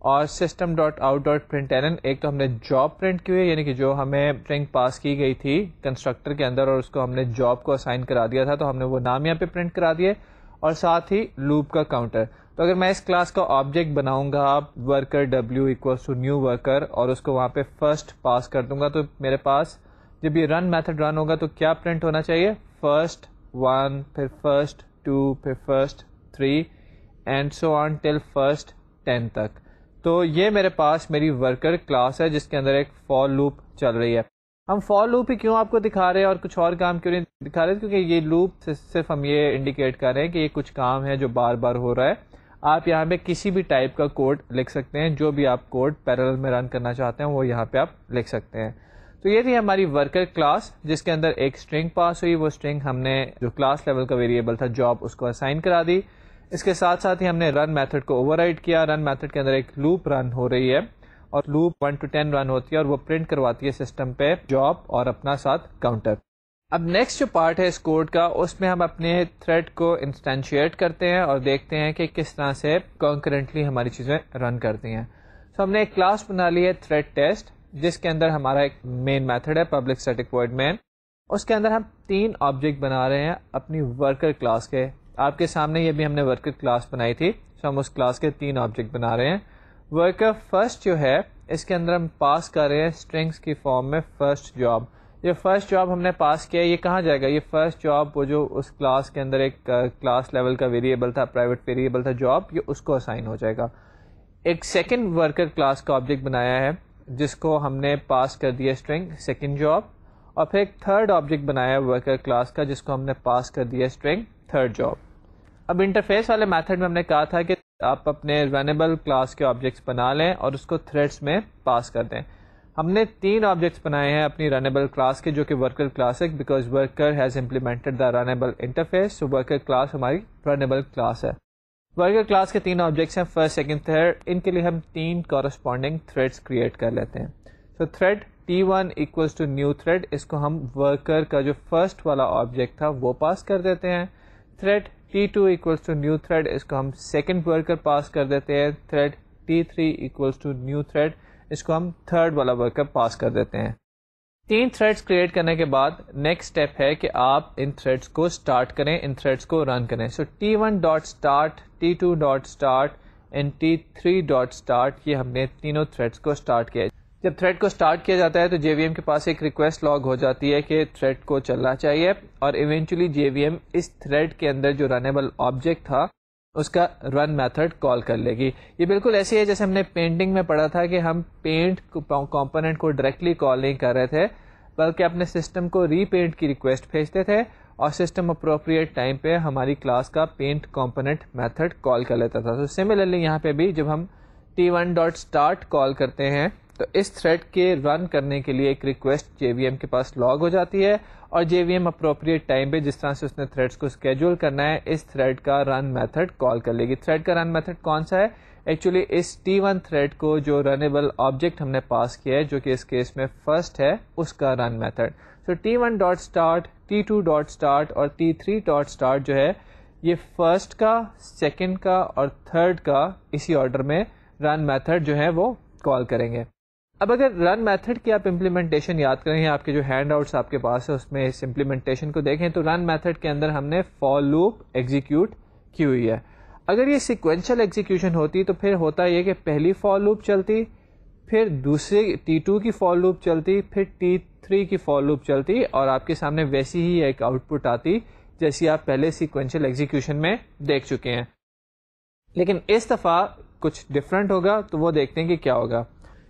اور system dot out dot println, ایک تو ہم نے جاب پرنٹ کی ہوئی ہے یعنی کہ جو ہمیں اسٹرنگ پاس کی گئی تھی کنسٹرکٹر کے اندر اور اس کو ہم نے جاب کو اسائن کرا دیا تھا, تو ہم نے وہ نام یہاں پہ پرنٹ کرا دیے, اور ساتھ ہی لوپ کا کاؤنٹر. تو اگر میں اس کلاس کا آبجیکٹ بناؤں گا worker W equals to new worker, اور اس کو وہاں پہ فرسٹ پاس کر دوں گا, تو میرے پاس جب یہ رن میتھڈ رن ہوگا تو کیا پرنٹ ہونا چاہیے, فرسٹ 1, پھر فرسٹ 2, پھر first 3 and so on till first 10 تک. تو یہ میرے پاس میری ورکر کلاس ہے جس کے اندر ایک فار لوپ چل رہی ہے. ہم فار لوپ ہی کیوں آپ کو دکھا رہے ہیں اور کچھ اور کام کیوں نہیں دکھا رہے, کیونکہ یہ لوپ سے صرف ہم یہ انڈیکیٹ کر رہے ہیں کہ یہ کچھ کام ہے جو بار بار ہو رہا ہے. آپ یہاں پہ کسی بھی ٹائپ کا کوڈ لکھ سکتے ہیں, جو بھی آپ کوڈ پیرالل میں رن کرنا چاہتے ہیں وہ یہاں پہ آپ لکھ سکتے ہیں. تو یہ تھی ہماری ورکر کلاس جس کے اندر ایک اسٹرنگ پاس ہوئی. وہ اسٹرنگ ہم نے جو کلاس لیول کا ویریبل تھا جاب اس کو اسائن کرا دی. اس کے ساتھ ساتھ ہی ہم نے رن میتھڈ کو اوور رائڈ کیا. رن میتھڈ کے اندر ایک لوپ رن ہو رہی ہے اور لوپ 1 to 10 رن ہوتی ہے اور وہ پرنٹ کرواتی ہے سسٹم پہ جاب اور اپنا ساتھ کاؤنٹر. اب نیکسٹ جو پارٹ ہے اس کوڈ کا, اس میں ہم اپنے تھریڈ کو انسٹینشیٹ کرتے ہیں اور دیکھتے ہیں کہ کس طرح سے کنکرنٹلی ہماری چیزیں رن کرتی ہیں. تو ہم نے ایک کلاس بنا لی ہے تھریڈ ٹیسٹ جس کے اندر ہمارا ایک مین میتھڈ ہے پبلک اسٹیٹک وائڈ مین. اس کے اندر ہم 3 آبجیکٹ بنا رہے ہیں اپنی ورکر کلاس کے. آپ کے سامنے یہ بھی ہم نے ورکر کلاس بنائی تھی. ہم اس کلاس کے 3 آبجیکٹ بنا رہے ہیں. ورکر فرسٹ جو ہے اس کے اندر ہم پاس کر رہے ہیں اسٹرنگس کی فارم میں فرسٹ جاب. یہ فرسٹ جاب ہم نے پاس کیا ہے, یہ کہاں جائے گا؟ یہ فرسٹ جاب وہ جو اس کلاس کے اندر ایک کلاس لیول کا ویریبل تھا, پرائیویٹ ویریبل تھا جاب, یہ اس کو اسائن ہو جائے گا. ایک سیکنڈ ورکر کلاس کا آبجیکٹ بنایا ہے جس کو ہم نے پاس کر دیا اسٹرنگ سیکنڈ جاب, اور پھر ایک تھرڈ آبجیکٹ بنایا ہے ورکر کلاس کا جس کو ہم نے پاس کر دیا اسٹرنگ تھرڈ جاب. اب انٹرفیس والے میتھڈ میں ہم نے کہا تھا کہ آپ اپنے رنیبل کلاس کے آبجیکٹس بنا لیں اور اس کو تھریڈس میں پاس کر دیں. ہم نے 3 آبجیکٹس بنائے ہیں اپنی رنیبل کلاس کے جو کہ ورکر کلاس ہے, because worker has implemented the runnable interface, so worker class ہماری رنیبل کلاس ہے. ورکر کلاس کے 3 آبجیکٹس ہیں فرسٹ سیکنڈ تھرڈ, ان کے لیے ہم 3 کورسپونڈنگ تھریڈس کریٹ کر لیتے ہیں. So thread T1 equals to new thread, اس کو ہم ورکر کا جو فرسٹ والا آبجیکٹ تھا وہ پاس کر دیتے ہیں. Thread T2 equals to new thread, اس کو ہم سیکنڈ ورکر پاس کر دیتے ہیں. Thread T3 equals to new thread, اس کو ہم تھرڈ والا ورکر پاس کر دیتے ہیں. 3 تھریڈس کریٹ کرنے کے بعد نیکسٹ اسٹیپ ہے کہ آپ ان تھریڈس کو اسٹارٹ کریں, ان تھریڈس کو رن کریں. سو T1 dot start, T2 dot start and T3 dot start, یہ ہم نے تینوں تھریڈس کو اسٹارٹ کیا. جب تھریڈ کو اسٹارٹ کیا جاتا ہے تو JVM کے پاس ایک ریکویسٹ لاگ ہو جاتی ہے کہ تھریڈ کو چلنا چاہیے, اور ایونچولی JVM اس تھریڈ کے اندر جو رنیبل آبجیکٹ تھا اس کا رن میتھڈ کال کر لے گی. یہ بالکل ایسی ہے جیسے ہم نے پینٹنگ میں پڑھا تھا کہ ہم پینٹ کمپوننٹ کو ڈائریکٹلی کال نہیں کر رہے تھے, بلکہ اپنے سسٹم کو ری پینٹ کی ریکویسٹ بھیجتے تھے اور سسٹم اپروپریٹ ٹائم پہ ہماری کلاس کا پینٹ کمپوننٹ میتھڈ کال کر لیتا تھا. تو سملرلی یہاں پہ بھی جب ہم T1 ڈاٹ اسٹارٹ کال کرتے ہیں تو اس تھریڈ کے رن کرنے کے لیے ایک ریکویسٹ JVM کے پاس لاگ ہو جاتی ہے, اور JVM اپروپریٹ ٹائم پہ جس طرح سے اس نے تھریڈس کو اسکیجول کرنا ہے اس تھریڈ کا رن میتھڈ کال کر لے گی. تھریڈ کا رن میتھڈ کون سا ہے؟ ایکچولی اس T1 تھریڈ کو جو رنیبل آبجیکٹ ہم نے پاس کیا ہے جو کہ اس کیس میں فرسٹ ہے, اس کا رن میتھڈ. سو T1 dot start, T2 dot start اور T3 ڈاٹ اسٹارٹ جو ہے یہ فرسٹ کا, سیکنڈ کا اور تھرڈ کا اسی آرڈر میں رن میتھڈ جو ہے وہ کال کریں گے. اب اگر رن میتھڈ کی آپ امپلیمنٹیشن یاد کریں, آپ کے جو ہینڈ آؤٹس آپ کے پاس ہے اس میں اس امپلیمنٹیشن کو دیکھیں تو رن میتھڈ کے اندر ہم نے فار لوپ ایگزیکیوٹ کی ہوئی ہے. اگر یہ سیکوینشل ایگزیکیوشن ہوتی تو پھر ہوتا یہ کہ پہلی فار لوپ چلتی, پھر دوسری T2 کی فار لوپ چلتی, پھر T3 کی فار لوپ چلتی, اور آپ کے سامنے ویسی ہی ایک آؤٹ پٹ آتی جیسی آپ پہلے سیکوینشل ایگزیکیوشن میں دیکھ چکے ہیں. لیکن اس دفعہ کچھ ڈفرینٹ ہوگا, تو وہ دیکھتے ہیں کہ کیا ہوگا.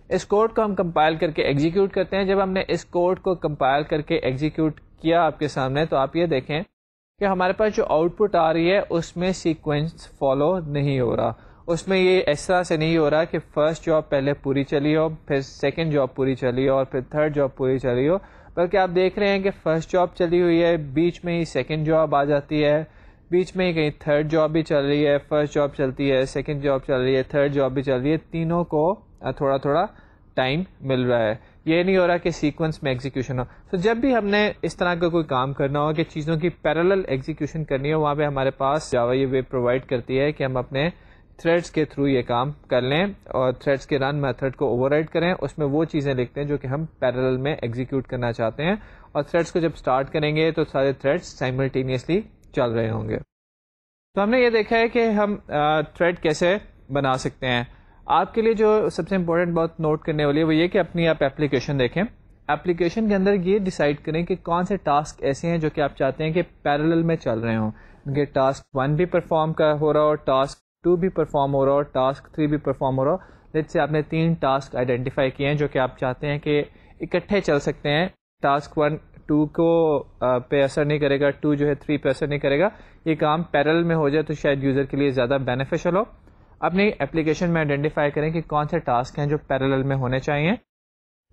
اس کوڈ کو ہم کمپائل کر کے ایگزیکیوٹ کرتے ہیں. جب ہم نے اس کوڈ کو کمپائل کر کے ایگزیکیوٹ کیا آپ کے سامنے, تو آپ یہ دیکھیں کہ ہمارے پاس جو آؤٹ پٹ آ رہی ہے اس میں سیکوینس فالو نہیں ہو رہا. اس میں یہ اس طرح سے نہیں ہو رہا کہ فرسٹ جاب پہلے پوری چلی ہو, پھر سیکنڈ جاب پوری چلی ہو اور پھر تھرڈ جاب پوری چلی ہو, بلکہ آپ دیکھ رہے ہیں کہ فرسٹ جاب چلی ہوئی ہے, بیچ میں ہی سیکنڈ جاب آ جاتی ہے, بیچ میں ہی کہیں تھرڈ جاب بھی چل رہی ہے, فرسٹ جاب چلتی ہے, سیکنڈ جاب چل رہی ہے, تھرڈ جاب بھی چل رہی ہے. تینوں کو تھوڑا تھوڑا ٹائم مل رہا ہے. یہ نہیں ہو رہا کہ سیکوینس میں ایگزیکیوشن ہو. تو جب بھی ہم نے اس طرح کا کوئی کام کرنا ہو کہ چیزوں کی پیرالل ایگزیکیوشن کرنی ہو, وہاں پہ ہمارے پاس جاوا یہ وے پرووائڈ کرتی ہے کہ ہم اپنے تھریڈس کے تھرو یہ کام کر لیں اور تھریڈس کے رن میتھڈ کو اوور رائڈ کریں. اس میں وہ چیزیں لکھتے ہیں جو کہ ہم پیرالل میں ایگزیکیوٹ کرنا چاہتے ہیں, اور تھریڈس کو جب اسٹارٹ کریں گے تو سارے تھریڈس سائملٹینیسلی چل رہے ہوں گے. تو ہم نے یہ دیکھا ہے کہ ہم تھریڈ کیسے بنا سکتے ہیں. آپ کے لیے جو سب سے امپورٹنٹ بات نوٹ کرنے والی ہے وہ یہ کہ اپنی آپ ایپلیکیشن دیکھیں. ایپلیکیشن کے اندر یہ ڈیسائیڈ کریں کہ کون سے ٹاسک ایسے ہیں جو کہ آپ چاہتے ہیں کہ پیرالل میں چل رہے ہوں, کہ ٹاسک 1 بھی پرفارم ہو رہا ہو, ٹاسک 2 بھی پرفارم ہو رہا ہو, ٹاسک 3 بھی پرفارم ہو رہا ہو. لیٹ سے آپ نے 3 ٹاسک آئیڈینٹیفائی کیے ہیں جو کہ آپ چاہتے ہیں کہ اکٹھے چل سکتے ہیں. ٹاسک 1 2 کو پہ اثر نہیں کرے گا, 2 جو ہے 3 پہ اثر نہیں کرے گا. یہ کام پیرالل میں ہو جائے تو شاید یوزر کے لیے زیادہ بینیفیشل ہو. اپنی ایپلیکیشن میں آئیڈینٹیفائی کریں کہ کون سے ٹاسک ہیں جو پیرالل میں ہونے چاہیے.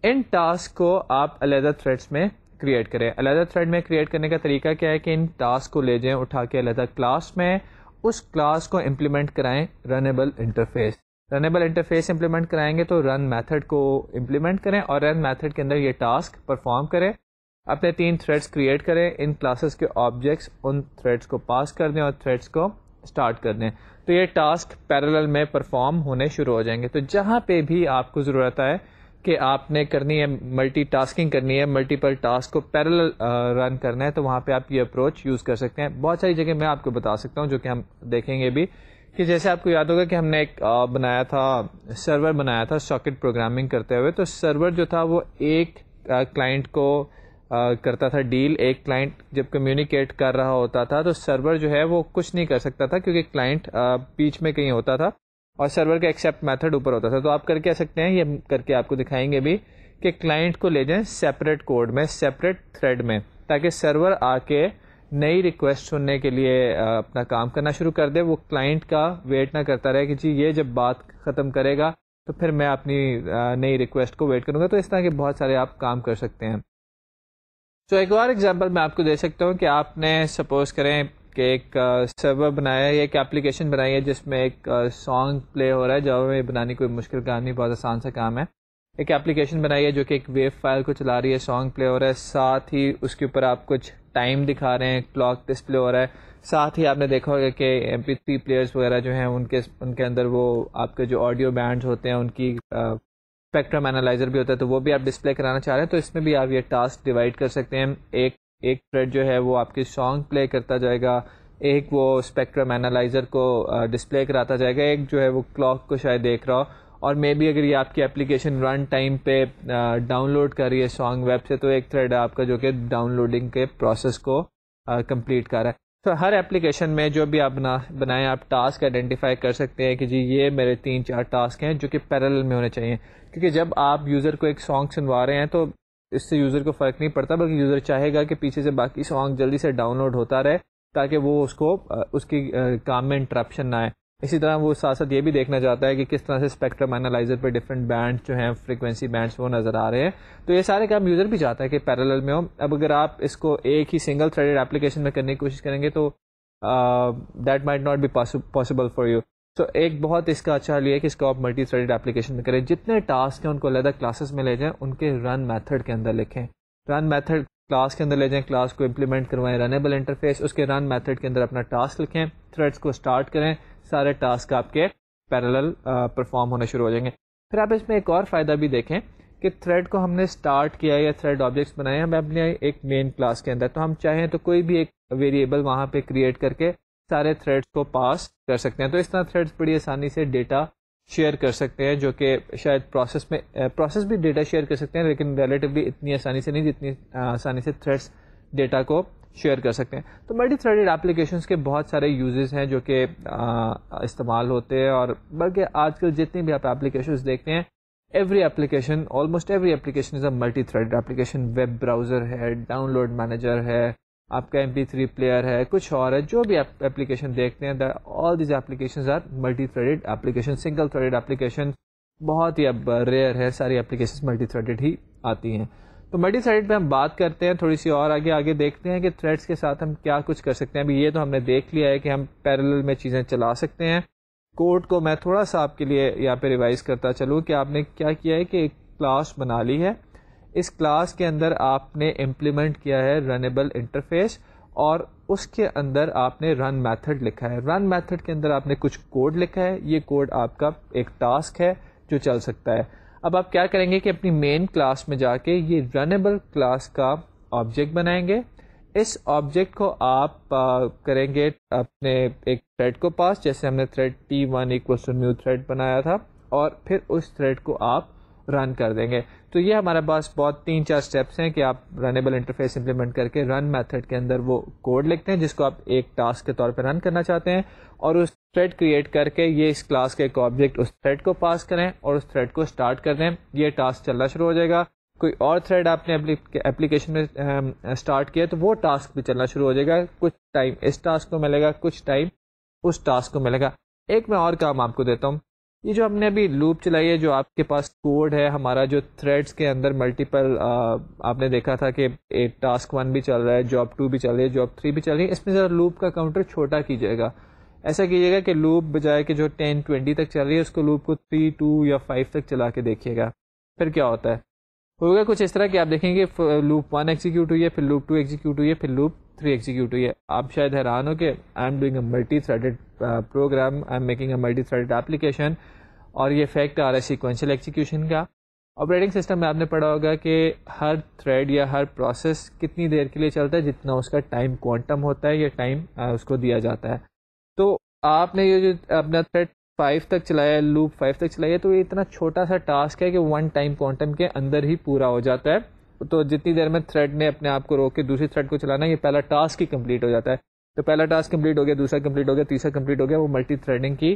ان ٹاسک کو آپ علیحدہ تھریڈس میں کریٹ کریں. علیحدہ تھریڈ میں کریٹ کرنے کا طریقہ کیا ہے کہ ان ٹاسک کو لے جائیں اٹھا کے علیحدہ کلاس میں, اس کلاس کو امپلیمنٹ کرائیں runnable interface. Runnable interface implement کرائیں گے تو رن میتھڈ کو امپلیمنٹ کریں اور رن میتھڈ کے اندر یہ ٹاسک پرفارم کریں. اپنے 3 تھریڈس کریٹ کریں, ان کلاسز کے آبجیکٹس ان تھریڈس کو پاس کر دیں اور تھریڈس کو اسٹارٹ کر دیں. تو یہ ٹاسک پیرالل میں پرفارم ہونے شروع ہو جائیں گے. تو جہاں پہ بھی آپ کو ضرورت ہے کہ آپ نے کرنی ہے ملٹی ٹاسکنگ کرنی ہے, ملٹیپل ٹاسک کو پیرالل رن کرنا ہے, تو وہاں پہ آپ یہ اپروچ یوز کر سکتے ہیں. بہت ساری جگہ میں آپ کو بتا سکتا ہوں جو کہ ہم دیکھیں گے بھی کہ جیسے آپ کو یاد ہوگا کہ ہم نے ایک بنایا تھا سرور بنایا تھا ساکٹ پروگرامنگ کرتے ہوئے. تو سرور جو تھا وہ ایک کلائنٹ کو کرتا تھا ڈیل. ایک کلائنٹ جب کمیونیکیٹ کر رہا ہوتا تھا تو سرور جو ہے وہ کچھ نہیں کر سکتا تھا کیونکہ کلائنٹ بیچ میں کہیں ہوتا تھا اور سرور کا ایکسیپٹ میتھڈ اوپر ہوتا تھا. تو آپ کر کے سکتے ہیں, یہ کر کے آپ کو دکھائیں گے بھی, کہ کلائنٹ کو لے جائیں سیپریٹ کوڈ میں, سیپریٹ تھریڈ میں, تاکہ سرور آ کے نئی ریکویسٹ سننے کے لیے اپنا کام کرنا شروع کر دے. وہ کلائنٹ کا ویٹ نہ کرتا رہے کہ جی یہ جب بات ختم کرے گا تو پھر میں اپنی نئی ریکویسٹ کو ویٹ کروں گا. تو اس طرح کے بہت سارے آپ کام کر سکتے ہیں. تو ایک اور ایگزامپل میں آپ کو دے سکتا ہوں کہ آپ نے سپوز کریں کہ ایک سرور بنایا ہے, ایک اپلیکیشن بنائی ہے جس میں ایک سانگ پلے ہو رہا ہے. جاوا میں بنانی کوئی مشکل کام نہیں, بہت آسان سا کام ہے. ایک اپلیکیشن بنائی ہے جو کہ ایک ویو فائل کو چلا رہی ہے, سانگ پلے ہو رہا ہے, ساتھ ہی اس کے اوپر آپ کچھ ٹائم دکھا رہے ہیں, کلاک ڈسپلے ہو رہا ہے. ساتھ ہی آپ نے دیکھا ہوگا کہ MP3 پلیئرس وغیرہ جو ہیں ان کے اندر وہ آپ کے جو آڈیو بینڈز ہوتے ہیں ان کی اسپیکٹرم انالائزر بھی ہوتا ہے, تو وہ بھی آپ ڈسپلے کرانا چاہ رہے ہیں. تو اس میں بھی آپ یہ ٹاسک ڈیوائڈ کر سکتے ہیں. ایک تھریڈ جو ہے وہ آپ کی سانگ پلے کرتا جائے گا, ایک وہ اسپیکٹرم انالائزر کو ڈسپلے کراتا جائے گا, ایک جو ہے وہ کلاک کو شاید دیکھ رہا ہو, اور مے بی اگر یہ آپ کی اپلیکیشن رن ٹائم پہ ڈاؤن لوڈ کر رہی ہے سانگ ویب سے, تو ایک تھریڈ ہے آپ کا جو کہ ڈاؤن لوڈنگ کے پروسیس کو کمپلیٹ کر رہا ہے. تو ہر اپلیکیشن میں جو بھی آپ بنائیں, آپ ٹاسک آئیڈینٹیفائی کر سکتے ہیں کہ جی یہ میرے 3-4 ٹاسک ہیں جو کہ پیرالل میں ہونے چاہیے. کیونکہ جب آپ یوزر کو ایک سانگ سنوا رہے ہیں تو اس سے یوزر کو فرق نہیں پڑتا, بلکہ یوزر چاہے گا کہ پیچھے سے باقی سانگ جلدی سے ڈاؤن لوڈ ہوتا رہے تاکہ وہ اس کی کام میں انٹرپشن نہ آئے. اسی طرح وہ ساتھ ساتھ یہ بھی دیکھنا چاہتا ہے کہ کس طرح سے اسپیکٹرم انالائزر پہ ڈفرینٹ بینڈ جو ہیں, فریکوینسی بینڈس وہ نظر آ رہے ہیں. تو یہ سارے کام یوزر بھی چاہتا ہے کہ پیرالل میں ہو. اب اگر آپ اس کو ایک ہی سنگل تھریڈڈ اپلیکیشن میں کرنے کی کوشش کریں گے تو that might not be possible for you. تو ایک بہت اس کا اچھا حل ہے کہ اس کو آپ ملٹی تھریڈڈ اپلیکیشن میں کریں. جتنے ٹاسک ہیں ان کو علیحدہ کلاسز میں لے جائیں, ان کے رن میتھڈ کے اندر لکھیں. رن میتھڈ کلاس کے اندر لے جائیں, کلاس کو امپلیمنٹ کروائیں, رنیبل انٹرفیس, اس کے رن میتھڈ کے اندر اپنا ٹاسک لکھیں, تھریڈس کو اسٹارٹ کریں, سارے ٹاسک آپ کے پیرالل پرفارم ہونا شروع ہو جائیں گے. پھر آپ اس میں ایک اور فائدہ بھی دیکھیں کہ تھریڈ کو ہم نے اسٹارٹ کیا یا تھریڈ آبجیکٹس بنائے ہم اپنے ایک مین کلاس کے اندر, تو ہم چاہیں تو کوئی بھی ایک ویریبل وہاں پہ کریٹ کر کے سارے تھریڈس کو پاس کر سکتے ہیں. تو اس طرح تھریڈس بڑی آسانی سے ڈیٹا شیئر کر سکتے ہیں, جو کہ شاید پروسیس بھی ڈیٹا شیئر کر سکتے ہیں, لیکن ریلیٹیولی اتنی آسانی سے نہیں جتنی آسانی سے تھریڈس ڈیٹا کو شیئر کر سکتے ہیں. تو ملٹی تھریڈڈ اپلیکیشنس کے بہت سارے یوزز ہیں جو کہ استعمال ہوتے ہیں, اور بلکہ آج کل جتنی بھی آپ اپلیکیشنز دیکھتے ہیں, almost every application is a multi threaded application. Web browser ہے, ڈاؤن لوڈ مینیجر ہے, آپ کا MP3 پلیئر ہے, کچھ اور ہے, جو بھی آپ اپلیکیشن دیکھتے ہیں, all these applications are multi threaded application. Single threaded application بہت ہی اب ریئر ہے, ساری اپلیکیشنز ملٹی تھریڈڈ ہی آتی ہیں. تو ملٹی تھریڈ پہ ہم بات کرتے ہیں تھوڑی سی اور آگے دیکھتے ہیں کہ تھریڈس کے ساتھ ہم کیا کچھ کر سکتے ہیں. ابھی یہ تو ہم نے دیکھ لیا ہے کہ ہم پیرالل میں چیزیں چلا سکتے ہیں. کوڈ کو میں تھوڑا سا آپ کے لیے یہاں پہ ریوائز کرتا چلوں کہ آپ نے کیا کیا ہے کہ ایک کلاس بنا لی ہے. اس کلاس کے اندر آپ نے امپلیمنٹ کیا ہے رنیبل انٹرفیس, اور اس کے اندر آپ نے رن میتھڈ لکھا ہے. رن میتھڈ کے اندر آپ نے کچھ کوڈ لکھا ہے. یہ کوڈ آپ کا ایک ٹاسک ہے جو چل سکتا ہے. اب آپ کیا کریں گے کہ اپنی مین کلاس میں جا کے یہ رنیبل کلاس کا آبجیکٹ بنائیں گے. اس آبجیکٹ کو آپ کریں گے اپنے ایک تھریڈ کو پاس, جیسے ہم نے تھریڈ T1 = new تھریڈ بنایا تھا, اور پھر اس تھریڈ کو آپ رن کر دیں گے. تو یہ ہمارے پاس بہت 3-4 اسٹیپس ہیں کہ آپ رنیبل انٹرفیس امپلیمنٹ کر کے رن میتھڈ کے اندر وہ کوڈ لکھتے ہیں جس کو آپ ایک ٹاسک کے طور پہ رن کرنا چاہتے ہیں, اور اس تھریڈ کریٹ کر کے یہ اس کلاس کا ایک آبجیکٹ اس تھریڈ کو پاس کریں اور اس تھریڈ کو اسٹارٹ کر دیں. یہ ٹاسک چلنا شروع ہو جائے گا. کوئی اور تھریڈ آپ نے اپلیکیشن میں اسٹارٹ کیا تو وہ ٹاسک بھی چلنا شروع ہو جائے گا. کچھ ٹائم اس ٹاسک کو ملے گا, کچھ ٹائم اس ٹاسک کو ملے گا. ایک میں اور کام آپ کو دیتا ہوں. یہ جو ہم نے ابھی لوپ چلائی ہے, جو آپ کے پاس کوڈ ہے ہمارا, جو تھریڈس کے اندر ملٹیپل آپ نے دیکھا تھا کہ ایک ٹاسک 1 بھی چل رہا ہے, جاب 2 بھی چل رہی ہے, جاب 3 بھی چل رہی ہے. اس میں ذرا لوپ کا کاؤنٹر چھوٹا کیجیے گا. ایسا کیجیے گا کہ لوپ بجائے کہ جو 10-20 تک چل رہی ہے, اس کو لوپ کو 3, 2 یا 5 تک چلا کے دیکھیے گا. پھر کیا ہوتا ہے, ہوگا کچھ اس طرح کہ آپ دیکھیں گے لوپ 1 ایگزیکیوٹ ہوئی ہے, پھر لوپ 2 ایگزیکیوٹ ہوئی ہے, پھر لوپ 3 ایگزیکیوٹ ہوئی ہے. آپ شاید حیران ہو کہ I'm doing a multi threaded program, I'm making a multi threaded application, اور یہ فیکٹ آ رہا ہے سیکوینشل ایگزیکیوشن کا. آپریٹنگ سسٹم میں آپ نے پڑھا ہوگا کہ ہر تھریڈ یا ہر پروسیس کتنی دیر کے لیے چلتا ہے, جتنا اس کا ٹائم کوانٹم ہوتا ہے, یہ ٹائم اس کو دیا جاتا ہے. تو آپ نے یہ جو اپنا تھریڈ 5 تک چلایا, لوپ 5 تک چلایا, تو یہ اتنا چھوٹا سا ٹاسک ہے کہ ون ٹائم کوانٹم کے اندر ہی پورا ہو جاتا ہے. تو جتنی دیر میں تھریڈ نے اپنے آپ کو روک کے دوسری تھریڈ کو چلانا, یہ پہلا ٹاسک ہی کمپلیٹ ہو جاتا ہے. تو پہلا ٹاسک کمپلیٹ ہو گیا, دوسرا کمپلیٹ ہو گیا, تیسرا کمپلیٹ ہو گیا, وہ ملٹی تھریڈنگ کی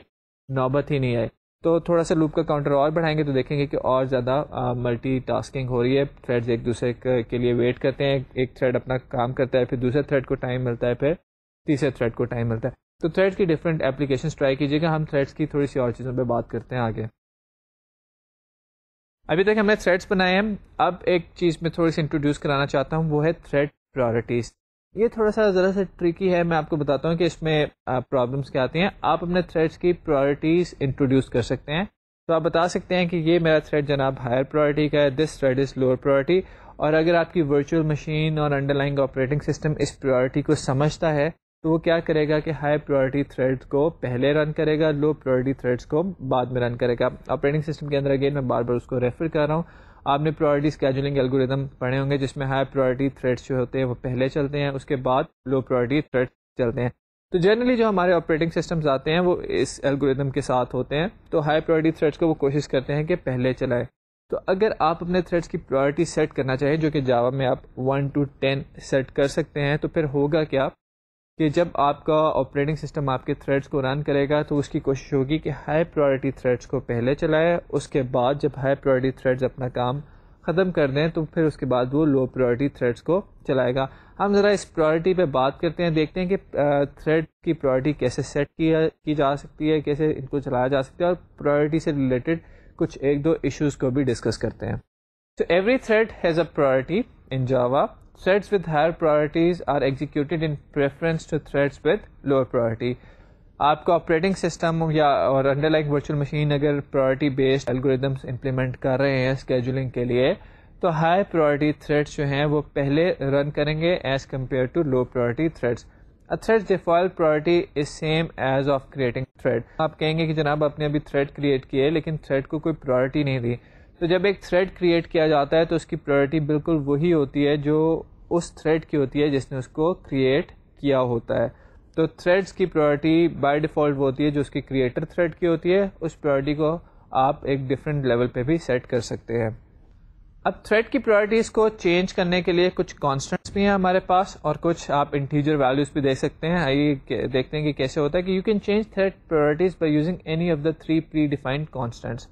نوبت ہی نہیں آئے. تو تھوڑا سا لوپ کا کاؤنٹر اور بڑھائیں گے تو دیکھیں گے کہ اور زیادہ ملٹی ٹاسکنگ ہو رہی ہے. تھریڈز ایک دوسرے کے لیے ویٹ کرتے ہیں, ایک تھریڈ اپنا کام کرتا ہے, پھر دوسرے تھریڈ کو ٹائم ملتا ہے, پھر تیسرے تھریڈ کو ٹائم ملتا ہے. تو تھریڈ کی ڈفرینٹ اپلیکیشنس ٹرائی کیجیے گا. ہم تھریڈس کی تھوڑی سی اور چیزوں پہ بات کرتے ہیں آگے. ابھی تک ہم نے تھریڈس بنائے ہیں. اب ایک چیز میں تھوڑی سی انٹروڈیوس کرانا چاہتا ہوں, وہ ہے تھریڈ پرائرٹیز. یہ تھوڑا سا ذرا سا ٹریکی ہے, میں آپ کو بتاتا ہوں کہ اس میں پرابلمس کیا آتی ہیں. آپ اپنے تھریڈس کی پرائرٹیز انٹروڈیوس کر سکتے ہیں. تو آپ بتا سکتے ہیں کہ یہ میرا تھریڈ جناب ہائر پرائرٹی کا ہے, this thread is lower priority. اور اگر آپ کی ورچوئل مشین اور انڈر لائنگ آپریٹنگ سسٹم اس پرائرٹی کو سمجھتا ہے تو وہ کیا کرے گا کہ ہائی پرائرٹی تھریڈ کو پہلے رن کرے گا, لو پرائرٹی تھریڈس کو بعد میں رن کرے گا. آپریٹنگ سسٹم کے اندر اگین میں بار بار اس کو ریفر کر رہا ہوں. آپ نے پرائرٹی اسکیجولنگ الگوریتم پڑھے ہوں گے جس میں ہائی پرائرٹی تھریڈس جو ہوتے ہیں وہ پہلے چلتے ہیں, اس کے بعد لو پرائرٹی تھریڈس چلتے ہیں. تو جنرلی جو ہمارے آپریٹنگ سسٹمز آتے ہیں وہ اس الگوریتم کے ساتھ ہوتے ہیں. تو ہائی پرائرٹی تھریڈس کو وہ کوشش کرتے ہیں کہ پہلے چلائے. تو اگر آپ اپنے تھریڈس کی پرائرٹی سیٹ کرنا چاہیں, جو کہ جاوا میں آپ 1 to 10 سیٹ کر سکتے ہیں, تو پھر ہوگا کیا کہ جب آپ کا آپریٹنگ سسٹم آپ کے تھریڈس کو رن کرے گا تو اس کی کوشش ہوگی کہ ہائی پرائرٹی تھریڈس کو پہلے چلائے. اس کے بعد جب ہائی پرائرٹی تھریڈس اپنا کام ختم کر دیں تو پھر اس کے بعد وہ لو پرائرٹی تھریڈس کو چلائے گا. ہم ذرا اس پرائرٹی پہ بات کرتے ہیں, دیکھتے ہیں کہ تھریڈ کی پرائرٹی کیسے سیٹ کی جا سکتی ہے, کیسے ان کو چلایا جا سکتا ہے, اور پرائرٹی سے ریلیٹڈ کچھ ایک دو ایشوز کو بھی ڈسکس کرتے ہیں. So every thread has a priority in Java. Threads with higher priorities are executed in preference to threads with lower priority. آپ کا آپریٹنگ سسٹم یا اور انڈر لائن ورچوئل مشین اگر پرائرٹی بیسڈ الگوریدمس امپلیمنٹ کر رہے ہیں اسکیجولنگ کے لیے, تو ہائی پرائرٹی تھریڈس جو ہیں وہ پہلے رن کریں گے as compare to low priority threads. A thread's default priority is same as of creating thread. آپ کہیں گے کہ جناب آپ نے ابھی تھریڈ کریٹ کیے لیکن تھریڈ کو کوئی پرائرٹی نہیں دی. تو جب ایک تھریڈ کریٹ کیا جاتا ہے تو اس کی پرائرٹی بالکل وہی ہوتی ہے جو اس تھریڈ کی ہوتی ہے جس نے اس کو کریٹ کیا ہوتا ہے. تو تھریڈس کی پرائرٹی بائی ڈیفالٹ وہ ہوتی ہے جو اس کی کریٹر تھریڈ کی ہوتی ہے. اس پرائرٹی کو آپ ایک ڈفرینٹ لیول پہ بھی سیٹ کر سکتے ہیں. اب تھریڈ کی پرائرٹیز کو چینج کرنے کے لیے کچھ کانسٹنٹس بھی ہیں ہمارے پاس, اور کچھ آپ انٹیجر ویلیوز بھی دیکھ سکتے ہیں. آئیے دیکھتے ہیں کہ کیسے ہوتا ہے کہ you can change thread priorities by using any of the 3 predefined constants.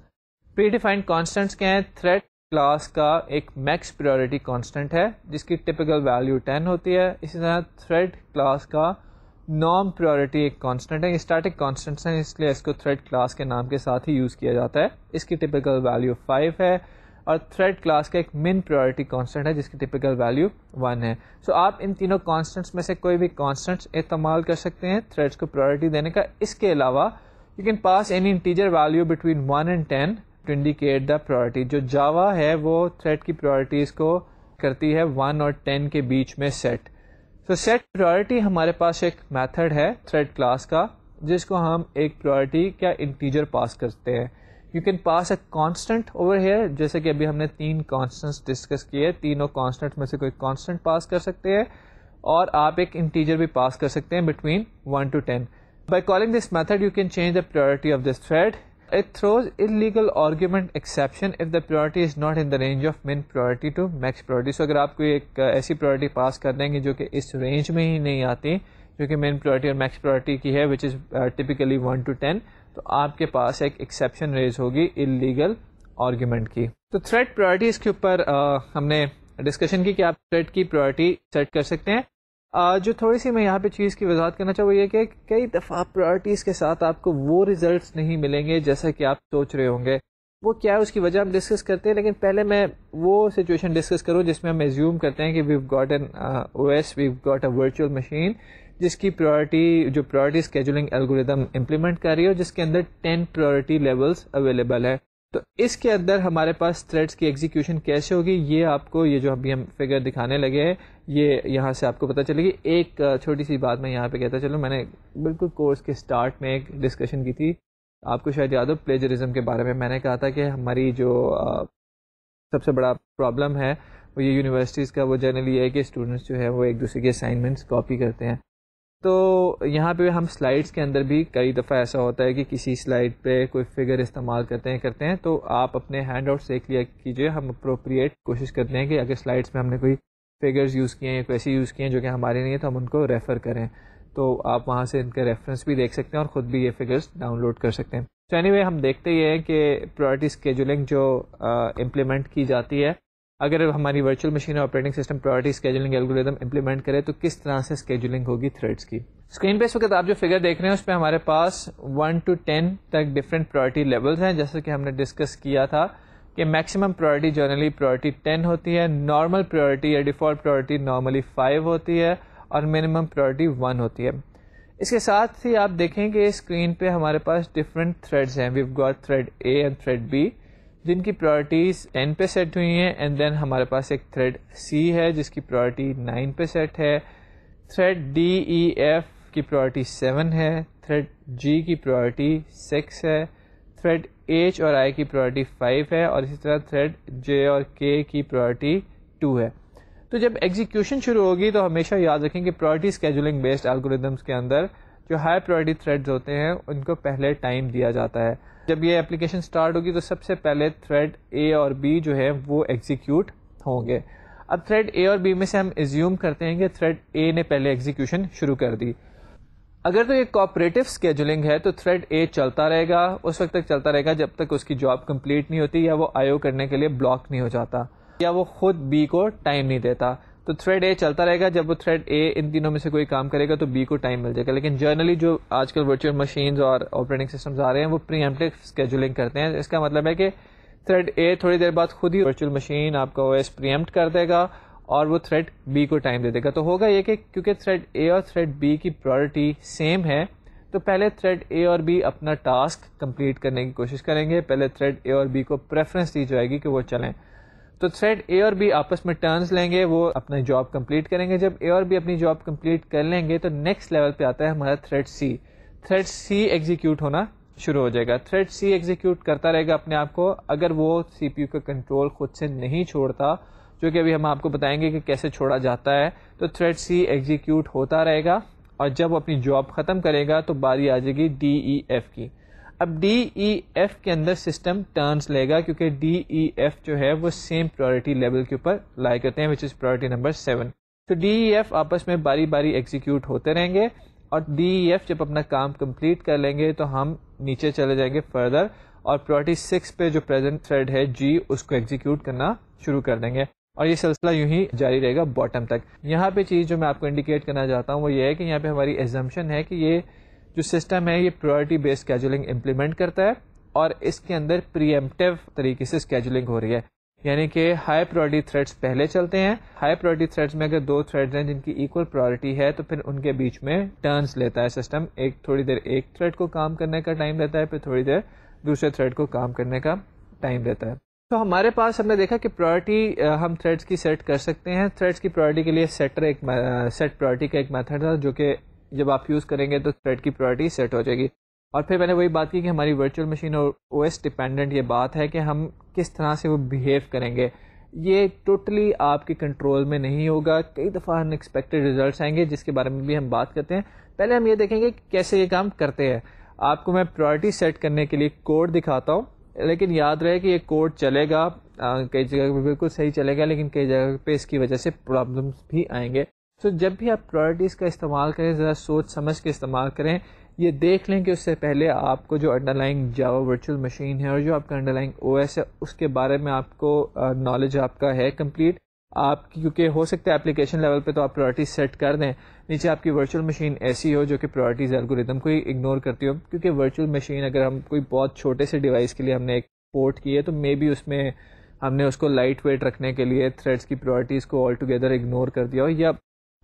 Predefined constants کیا ہیں؟ تھریڈ کلاس کا ایک میکس پرائرٹی کانسٹنٹ ہے جس کی ٹپیکل ویلیو 10 ہوتی ہے. اسی طرح تھریڈ کلاس کا نارم پرائرٹی ایک کانسٹنٹ ہے. یہ اسٹیٹک کانسٹنٹس ہیں اس لیے اس کو تھریڈ کلاس کے نام کے ساتھ ہی یوز کیا جاتا ہے. اس کی ٹپیکل ویلیو 5 ہے. اور تھریڈ کلاس کا ایک من پرائرٹی کانسٹنٹ ہے جس کی ٹپیکل ویلیو 1 ہے. سو آپ ان تینوں کانسٹنٹس میں سے کوئی بھی کانسٹنٹس استعمال کر سکتے ہیں تھریڈس کو پرائرٹی دینے کا. اس کے علاوہ you can pass any integer value between 1 and 10 to indicate the priority. جو جاوا ہے وہ تھریڈ کی پرائرٹیز کو کرتی ہے 1 اور 10 کے بیچ میں سیٹ. تو سیٹ پرائرٹی ہمارے پاس ایک میتھڈ ہے تھریڈ کلاس کا جس کو ہم ایک پرائرٹی کیا انٹیجر پاس کرتے ہیں. You can pass a constant over here, جیسے کہ ابھی ہم نے 3 کانسٹنٹس ڈسکس کیے, تینوں کانسٹنٹ میں سے کوئی کانسٹنٹ پاس کر سکتے ہیں, اور آپ ایک انٹیجر بھی پاس کر سکتے ہیں between 1 to 10. By calling this method you can change the priority of this thread. It throws illegal argument exception if the priority is not in the range of min priority to max priority. سو اگر آپ کوئی ایک ایسی پرائرٹی پاس کر دیں گے جو کہ اس رینج میں ہی نہیں آتی جو کہ مین پرائرٹی اور میکس پرائرٹی کی ہے وچ از ٹپیکلی 1 to 10, تو آپ کے پاس ایک ایکسیپشن ریز ہوگی انلیگل آرگیومنٹ کی. تو تھریڈ پرائرٹیز کے اوپر ہم نے ڈسکشن کی کہ آپ تھریڈ کی پرائرٹی سیٹ کر سکتے ہیں. جو تھوڑی سی میں یہاں پہ چیز کی وضاحت کرنا چاہوں وہ یہ کہ کئی دفعہ پرائرٹیز کے ساتھ آپ کو وہ ریزلٹس نہیں ملیں گے جیسا کہ آپ سوچ رہے ہوں گے. وہ کیا ہے اس کی وجہ ہم ڈسکس کرتے ہیں, لیکن پہلے میں وہ سچویشن ڈسکس کروں جس میں ہم ایزیوم کرتے ہیں کہ we've got an O S, we've got a virtual machine جس کی پرائرٹی جو پرائرٹی اسکیجولنگ الگوریدم امپلیمنٹ کر رہی ہے اور جس کے اندر 10 پرائرٹی لیولس اویلیبل ہے. تو اس کے اندر ہمارے پاس تھریڈس کی ایگزیکیوشن کیسے ہوگی یہ آپ کو, یہ جو ابھی ہم فگر دکھانے لگے ہیں یہ یہاں سے آپ کو پتہ چلے گی. ایک چھوٹی سی بات میں یہاں پہ کہتا چلوں, میں نے بالکل کورس کے سٹارٹ میں ایک ڈسکشن کی تھی, آپ کو شاید یاد ہو, پلیجرزم کے بارے میں. میں نے کہا تھا کہ ہماری جو سب سے بڑا پرابلم ہے وہ یہ یونیورسٹیز کا وہ جنرلی یہ ہے کہ اسٹوڈنٹس جو ہے وہ ایک دوسرے کے اسائنمنٹس کاپی کرتے ہیں. تو یہاں پہ ہم سلائڈس کے اندر بھی کئی دفعہ ایسا ہوتا ہے کہ کسی سلائڈ پہ کوئی فگر استعمال کرتے ہیں تو آپ اپنے ہینڈ آؤٹ دیکھ لیا کیجیے. ہم اپروپریٹ کوشش کرتے ہیں کہ اگر سلائڈس میں ہم نے کوئی فگرز یوز کیے ہیں یا کوئی ایسی یوز کیے ہیں جو کہ ہمارے نہیں ہیں تو ہم ان کو ریفر کریں. تو آپ وہاں سے ان کے ریفرنس بھی دیکھ سکتے ہیں اور خود بھی یہ فگرز ڈاؤن لوڈ کر سکتے ہیں. تو اینی وے ہم دیکھتے یہ ہیں کہ پرائرٹی اسکیجولنگ جو امپلیمنٹ کی جاتی ہے, اگر ہماری virtual machine operating system priority scheduling algorithm implement کرے تو کس طرح سے اسکیجولنگ ہوگی تھریڈس کی. اسکرین پہ اس وقت آپ جو فگر دیکھ رہے ہیں اس پہ ہمارے پاس 1 to 10 تک ڈفرینٹ پرائرٹی لیولز ہیں. جیسا کہ ہم نے ڈسکس کیا تھا کہ میکسیمم پرائرٹی جنرلی پرائرٹی 10 ہوتی ہے, نارمل پرائرٹی یا ڈیفالٹ پرائرٹی نارملی 5 ہوتی ہے اور منیمم پرائرٹی 1 ہوتی ہے. اس کے ساتھ ہی آپ دیکھیں کہ اسکرین پہ ہمارے پاس ڈفرینٹ تھریڈز ہیں. We've got thread A and thread B جن کی پرائرٹیز 10 پہ سیٹ ہوئی ہیں, اینڈ دین ہمارے پاس ایک تھریڈ سی ہے جس کی پرائرٹی 9 پہ سیٹ ہے. تھریڈ ڈی ای ایف کی پرائرٹی 7 ہے, تھریڈ جی کی پرائرٹی 6 ہے, تھریڈ ایچ اور آئی کی پرائرٹی 5 ہے, اور اسی طرح تھریڈ جے اور کے کی پرائرٹی 2 ہے. تو جب ایگزیکیوشن شروع ہوگی تو ہمیشہ یاد رکھیں کہ پرائرٹی اسکیجولنگ بیسڈ الگوریدمس کے اندر جو ہائی پرائرٹی تھریڈز ہوتے ہیں ان کو پہلے ٹائم دیا جاتا ہے. جب یہ اپلیکیشن سٹارٹ ہوگی تو سب سے پہلے تھریڈ اے اور بی جو ہے وہ ایگزیکیوٹ ہوں گے. اب تھریڈ اے اور بی میں سے ہم ایزیوم کرتے ہیں کہ تھریڈ اے نے پہلے ایگزیکیوشن شروع کر دی. اگر تو یہ کوآپریٹو اسکیجولنگ ہے تو تھریڈ اے چلتا رہے گا, اس وقت تک چلتا رہے گا جب تک اس کی جاب کمپلیٹ نہیں ہوتی یا وہ آئی او کرنے کے لیے بلاک نہیں ہو جاتا یا وہ خود بی کو ٹائم نہیں دیتا. تو تھریڈ اے چلتا رہے گا, جب وہ تھریڈ اے ان تینوں میں سے کوئی کام کرے گا تو بی کو ٹائم مل جائے گا. لیکن جنرلی جو آج کل ورچوئل مشینز اور آپریٹنگ سسٹمز آ رہے ہیں وہ پری ایمپٹیو اسکیجولنگ کرتے ہیں. اس کا مطلب ہے کہ تھریڈ اے تھوڑی دیر بعد خود ہی ورچوئل مشین آپ کا او ایس پری ایمپٹ کر دے گا اور وہ تھریڈ بی کو ٹائم دے دے گا. تو ہوگا یہ کہ کیونکہ تھریڈ اے اور تھریڈ بی کی پرائرٹی سیم ہے تو پہلے تھریڈ اے اور بی اپنا ٹاسک کمپلیٹ کرنے کی کوشش کریں گے. پہلے تھریڈ اے اور بی کو پریفرنس دی جائے گی کہ وہ چلیں. تو تھریڈ اے اور بی آپس میں ٹرنز لیں گے, وہ اپنی جاب کمپلیٹ کریں گے. جب اے اور بی اپنی جاب کمپلیٹ کر لیں گے تو نیکسٹ لیول پہ آتا ہے ہمارا thread C. Thread C execute ہونا شروع ہو جائے گا. تھریڈ سی ایگزیکیوٹ کرتا رہے گا اپنے آپ کو. اگر وہ سی پی یو کا کنٹرول خود سے نہیں چھوڑتا, جو کہ ابھی ہم آپ کو بتائیں گے کہ کیسے چھوڑا جاتا ہے, تو تھریڈ سی ایگزیکیوٹ ہوتا رہے گا اور جب وہ اپنی جاب ختم کرے گا تو باری آ جائے گی ڈی ای ایف کی. اب ڈی ای ایف کے اندر سسٹم ٹرنز لے گا کیونکہ ڈی ای ایف جو ہے وہ سیم پرائرٹی لیول کے اوپر لائی کرتے ہیں وچ از پرائرٹی نمبر 7. تو ڈی ای ایف آپس میں باری باری ایگزیکیوٹ ہوتے رہیں گے اور ڈی ای ایف جب اپنا کام کمپلیٹ کر لیں گے تو ہم نیچے چلے جائیں گے فردر اور پرائرٹی 6 پہ جو پریزنٹ تھریڈ ہے جی اس کو ایگزیکیوٹ کرنا شروع کر دیں گے اور یہ سلسلہ یوں ہی جاری رہے گا باٹم تک. یہاں پہ چیز جو میں آپ کو انڈیکیٹ کرنا چاہتا ہوں وہ یہ ہے کہ یہاں پہ ہماری ایزمپشن ہے کہ یہ جو سسٹم ہے یہ پرائرٹی بیسڈ اسکیجولنگ امپلیمنٹ کرتا ہے اور اس کے اندر پری ایمپٹیو طریقے سے اسکیجولنگ ہو رہی ہے. یعنی کہ ہائی پرائرٹی تھریڈس پہلے چلتے ہیں. ہائی پرائرٹی تھریڈس میں اگر 2 تھریڈز ہیں جن کی ایکول پرائرٹی ہے تو پھر ان کے بیچ میں ٹرنز لیتا ہے سسٹم. تھوڑی دیر ایک تھریڈ کو کام کرنے کا ٹائم دیتا ہے, پھر تھوڑی دیر دوسرے تھریڈ کو کام کرنے کا ٹائم دیتا ہے. تو ہمارے پاس ہم نے دیکھا کہ پرائرٹی ہم تھریڈس کی سیٹ کر سکتے ہیں. تھریڈس کی پرائرٹی کے لیے سیٹ پرائرٹی کا ایک میتھڈ تھا جو کہ جب آپ یوز کریں گے تو تھریڈ کی پرائرٹی سیٹ ہو جائے گی. اور پھر میں نے وہی بات کی کہ ہماری ورچوئل مشین اور او ایس ڈپینڈنٹ یہ بات ہے کہ ہم کس طرح سے وہ بیہیو کریں گے. یہ ٹوٹلی آپ کے کنٹرول میں نہیں ہوگا. کئی دفعہ ان ایکسپیکٹڈ ریزلٹس آئیں گے جس کے بارے میں بھی ہم بات کرتے ہیں. پہلے ہم یہ دیکھیں گے کہ کیسے یہ کام کرتے ہیں. آپ کو میں پرائرٹی سیٹ کرنے کے لیے کوڈ دکھاتا ہوں, لیکن یاد رہے کہ یہ کوڈ چلے گا, کئی جگہ پہ بالکل صحیح چلے گا لیکن کئی جگہ پہ اس کی وجہ سے پرابلمس بھی آئیں گے. تو جب بھی آپ پرائرٹیز کا استعمال کریں ذرا سوچ سمجھ کے استعمال کریں. یہ دیکھ لیں کہ اس سے پہلے آپ کو جو under lying Java virtual machine ہے اور جو آپ کا انڈر لائنگ او ایس ہے اس کے بارے میں آپ کو نالج آپ کا ہے کمپلیٹ. آپ کی کیونکہ ہو سکتا ہے اپلیکیشن لیول پہ تو آپ پرائرٹیز سیٹ کر دیں, نیچے آپ کی ورچوئل مشین ایسی ہو جو کہ پرائرٹیز الگوریتم کو ہی اگنور کرتی ہو. کیونکہ ورچوئل مشین اگر ہم کوئی بہت چھوٹے سے ڈیوائس کے لیے ہم نے ایک پورٹ کی ہے تو مے بی اس میں ہم نے اس کو لائٹ ویٹ رکھنے کے لیے تھریڈس کی پرائرٹیز کو آل ٹوگیدر اگنور کر دیا ہو, یا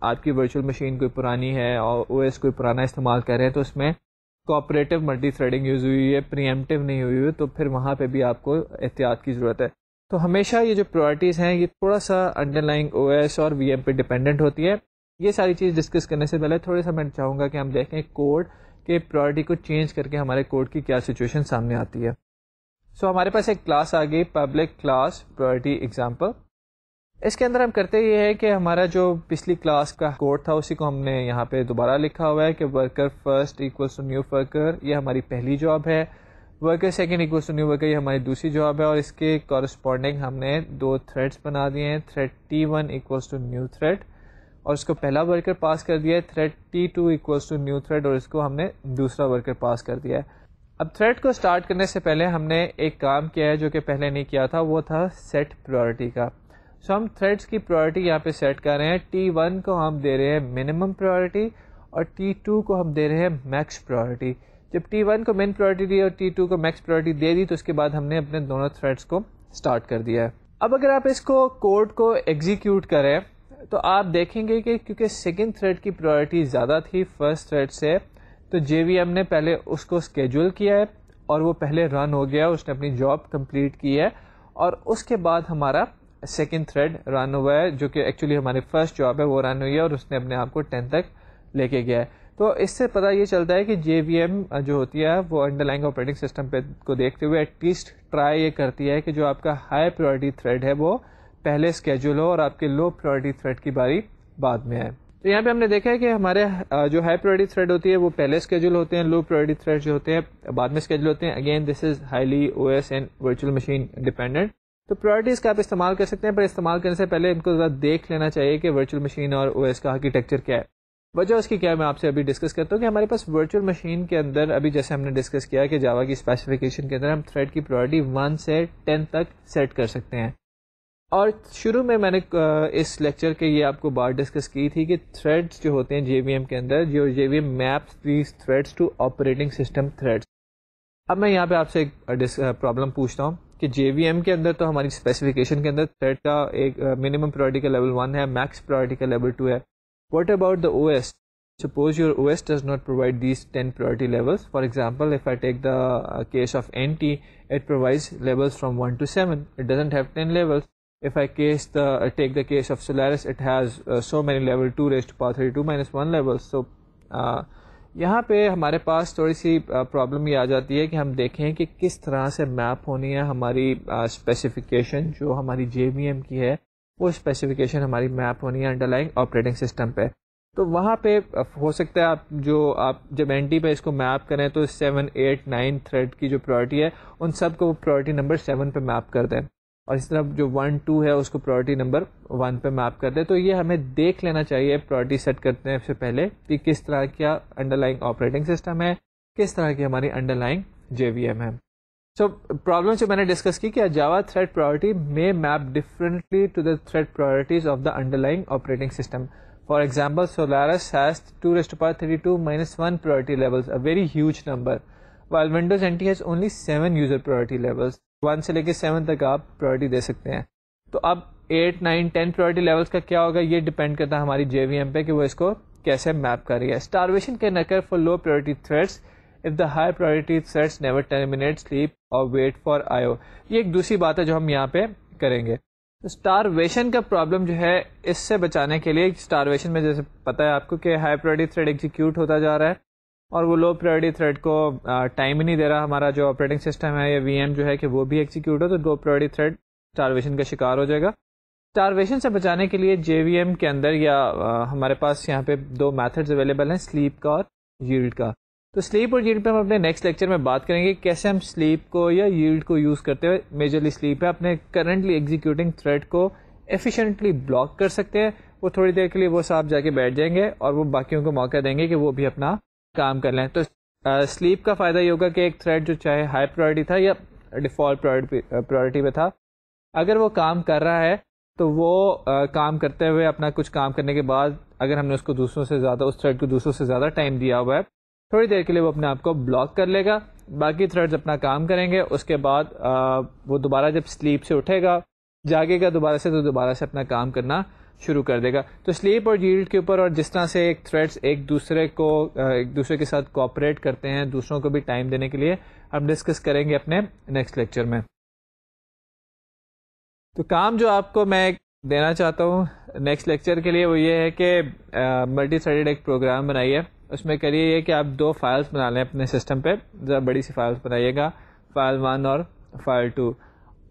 آپ کی ورچوئل مشین کوئی پرانی ہے اور او ایس کوئی پرانا استعمال کر رہے ہیں تو اس میں کوآپریٹو ملٹی تھریڈنگ یوز ہوئی ہے, پری ایمپٹیو نہیں ہوئی ہے, تو پھر وہاں پہ بھی آپ کو احتیاط کی ضرورت ہے. تو ہمیشہ یہ جو پرائرٹیز ہیں یہ تھوڑا سا انڈر لائنگ او ایس اور وی ایم پہ ڈپینڈنٹ ہوتی ہے. یہ ساری چیز ڈسکس کرنے سے پہلے تھوڑا سا میں چاہوں گا کہ ہم دیکھیں کوڈ کے پرائرٹی کو چینج کر کے ہمارے کوڈ کی کیا سچویشن سامنے آتی ہے. سو ہمارے پاس ایک کلاس آ گئی, پبلک کلاس پرائرٹی ایگزامپل. اس کے اندر ہم کرتے یہ ہے کہ ہمارا جو پچھلی کلاس کا کوڈ تھا اسی کو ہم نے یہاں پہ دوبارہ لکھا ہوا ہے کہ worker first equals to new worker, یہ ہماری پہلی جاب ہے. Worker second equals to new worker, یہ ہماری دوسری جاب ہے، اور اس کے کورسپونڈنگ ہم نے 2 تھریڈس بنا دیے ہیں. Thread T1 equals to new thread, اور اس کو پہلا ورکر پاس کر دیا ہے. Thread T2 equals to new thread, اور اس کو ہم نے دوسرا ورکر پاس کر دیا ہے. اب تھریڈ کو سٹارٹ کرنے سے پہلے ہم نے ایک کام کیا ہے جو کہ پہلے نہیں کیا تھا، وہ تھا سیٹ پرائورٹی کا. سو ہم تھریڈس کی پرائورٹی یہاں پہ سیٹ کر رہے ہیں. T1 کو ہم دے رہے ہیں منیمم پرائورٹی، اور T2 کو ہم دے رہے ہیں میکس پرائورٹی. جب T1 کو من پرائورٹی دی اور T2 کو میکس پرائورٹی دے دی تو اس کے بعد ہم نے اپنے دونوں تھریڈس کو سٹارٹ کر دیا ہے. اب اگر آپ اس کو کوڈ کو ایگزیکیوٹ کریں تو آپ دیکھیں گے کہ کیونکہ سیکنڈ تھریڈ کی پرائورٹی زیادہ تھی فرسٹ تھریڈ سے، تو JVM نے پہلے اس کو اسکیجول کیا ہے اور وہ پہلے رن ہو گیا، اس نے اپنی جاب کمپلیٹ کی ہے، اور اس کے بعد ہمارا سیکنڈ تھریڈ رن ہوا ہے جو کہ ایکچولی ہماری فرسٹ جاب ہے، وہ رن ہوئی ہے اور اس نے اپنے آپ کو 10 تک لے کے گیا ہے. تو اس سے پتہ یہ چلتا ہے کہ JVM جو ہوتی ہے وہ انڈر لائن آپریٹنگ سسٹم پہ کو دیکھتے ہوئے ایٹ لیسٹ ٹرائی یہ کرتی ہے کہ جو آپ کا ہائی پرائورٹی تھریڈ ہے وہ پہلے اسکیجول ہو اور آپ کے لو پرائورٹی تھریڈ کی باری بعد میں آئے. تو یہاں پہ ہم نے دیکھا ہے کہ ہمارے جو ہائی پرائورٹی تھریڈ ہوتی ہے وہ پہلے اسکیجول ہوتے ہیں، لو پرائورٹی تھریڈ جو ہوتے ہیں بعد میں اسکیجول ہوتے ہیں. Again this is highly OS and virtual machine dependent. تو پرائورٹیز کا آپ استعمال کر سکتے ہیں، پر استعمال کرنے سے پہلے ان کو ذرا دیکھ لینا چاہیے کہ ورچوئل مشین اور OS کا آرکیٹیکچر کیا ہے. وجہ اس کی کیا ہے میں آپ سے ابھی ڈسکس کرتا ہوں کہ ہمارے پاس ورچوئل مشین کے اندر ابھی جیسے ہم نے ڈسکس کیا کہ جاوا کی اسپیسیفکیشن کے اندر ہم تھریڈ کی پرائورٹی 1 سے 10 تک سیٹ کر سکتے ہیں. اور شروع میں نے اس لیکچر کے یہ آپ کو بات ڈسکس کی تھی کہ تھریڈس جو ہوتے ہیں JVM کے اندر، جو JVM maps these threads to operating system threads. اب میں یہاں پہ آپ سے ایک پرابلم پوچھتا ہوں کہ JVM کے اندر تو ہماری اسپیسیفکیشن کے اندر تھریڈ کا ایک منیمم پرائورٹی کا لیول 1 ہے، میکس پرائورٹی کا لیول 2 ہے. What about the OS? Suppose your OS does not provide these 10 priority levels. For example, if I take the case of NT, it provides levels from 1 to 7. It doesn't have 10 levels. If I take the case of Solaris, it has so many level 2 raised to power 32 minus 1 levels. So, یہاں پہ ہمارے پاس تھوڑی سی پرابلم یہ آ جاتی ہے کہ ہم دیکھیں کہ کس طرح سے میپ ہونی ہے ہماری اسپیسیفکیشن جو ہماری JVM کی ہے، وہ اسپیسیفکیشن ہماری میپ ہونی ہے انڈر لائن آپریٹنگ سسٹم پہ. تو وہاں پہ ہو سکتا ہے آپ جب NT پہ اس کو میپ کریں تو 7, 8, 9 تھریڈ کی جو پرائورٹی ہے ان سب کو پرائورٹی نمبر 7 پہ میپ کر دیں، اور اس طرح جو 1, 2 ہے اس کو پرائورٹی نمبر 1 پہ میپ کر دیں. تو یہ ہمیں دیکھ لینا چاہیے پرائورٹی سیٹ کرنے سے پہلے کہ کس طرح کیا انڈر لائن آپریٹنگ سسٹم ہے، کس طرح کی ہماری انڈر لائن JVM ہے. سو پرابلم جو میں نے ڈسکس کی کہ جاوا تھریڈ پرائورٹی میں map differently to the thread priorities of the underline operating system. For example, Solaris has 2 raised to power 32 minus 1 priority levels, a very huge number, while Windows NT has only 7 user priority levels. 1 سے لے کے 7 تک آپ priority دے سکتے ہیں. تو اب 8, 9, 10 priority levels کا کیا ہوگا، یہ ڈیپینڈ کرتا ہے ہماری JVM پہ کہ وہ اس کو کیسے میپ کر رہی ہے. Starvation can occur for low priority threads if the high priority threads never terminate sleep or wait for IO. یہ ایک دوسری بات ہے جو ہم یہاں پہ کریں گے. اسٹارویشن کا پرابلم جو ہے اس سے بچانے کے لیے، اسٹارویشن میں جیسے پتہ ہے آپ کو کہ ہائی پرائورٹی تھریڈ ایگزیکیوٹ ہوتا جا رہا ہے اور وہ لو پرائورٹی تھریڈ کو ٹائم ہی نہیں دے رہا، ہمارا جو آپریٹنگ سسٹم ہے یا VM جو ہے کہ وہ بھی ایگزیکیوٹ ہو، تو لو پرائورٹی تھریڈ اسٹارویشن کا شکار ہو جائے گا. اسٹارویشن سے بچانے کے لیے JVM کے اندر یا ہمارے پاس یہاں پہ 2 میتھڈز اویلیبل ہیں، سلیپ کا اور ییلڈ کا. تو سلیپ اور ییلڈ پہ ہم اپنے نیکسٹ لیکچر میں بات کریں گے کیسے ہم سلیپ کو یا ییلڈ کو یوز کرتے ہوئے، میجرلی سلیپ ہے، اپنے کرنٹلی ایگزیکیوٹنگ تھریڈ کو ایفیشینٹلی بلاک کر سکتے ہیں. وہ تھوڑی دیر کے لیے وہ صاحب جا کے بیٹھ جائیں گے اور وہ باقیوں کو موقع دیں گے کہ وہ بھی اپنا کام کر لیں. تو سلیپ کا فائدہ یہ ہوگا کہ ایک تھریڈ جو چاہے ہائی پرائورٹی تھا یا ڈیفالٹ پرائورٹی پہ تھا، اگر وہ کام کر رہا ہے تو وہ کام کرتے ہوئے اپنا کچھ کام کرنے کے بعد اگر ہم نے اس کو دوسروں سے زیادہ، اس تھریڈ کو دوسروں سے زیادہ ٹائم دیا ہوا ہے، تھوڑی دیر کے لیے وہ اپنے آپ کو بلاک کر لے گا، باقی تھریڈز اپنا کام کریں گے. اس کے بعد وہ دوبارہ جب سلیپ سے اٹھے گا، جاگے گا دوبارہ سے، تو دوبارہ سے اپنا کام کرنا شروع کر دے گا. تو سلیپ اور ییلڈ کے اوپر اور جس طرح سے ایک تھریڈز ایک دوسرے کے ساتھ کوآپریٹ کرتے ہیں دوسروں کو بھی ٹائم دینے کے لیے، ہم ڈسکس کریں گے اپنے نیکسٹ لیکچر میں. تو کام جو آپ کو میں دینا چاہتا ہوں نیکسٹ لیکچر کے لیے وہ یہ ہے کہ ملٹی تھریڈڈ ایک پروگرام بنائیے. اس میں کریے یہ کہ آپ 2 فائلز بنا لیں اپنے سسٹم پہ، ذرا بڑی سی فائلز بنائیے گا، فائل 1 اور فائل 2.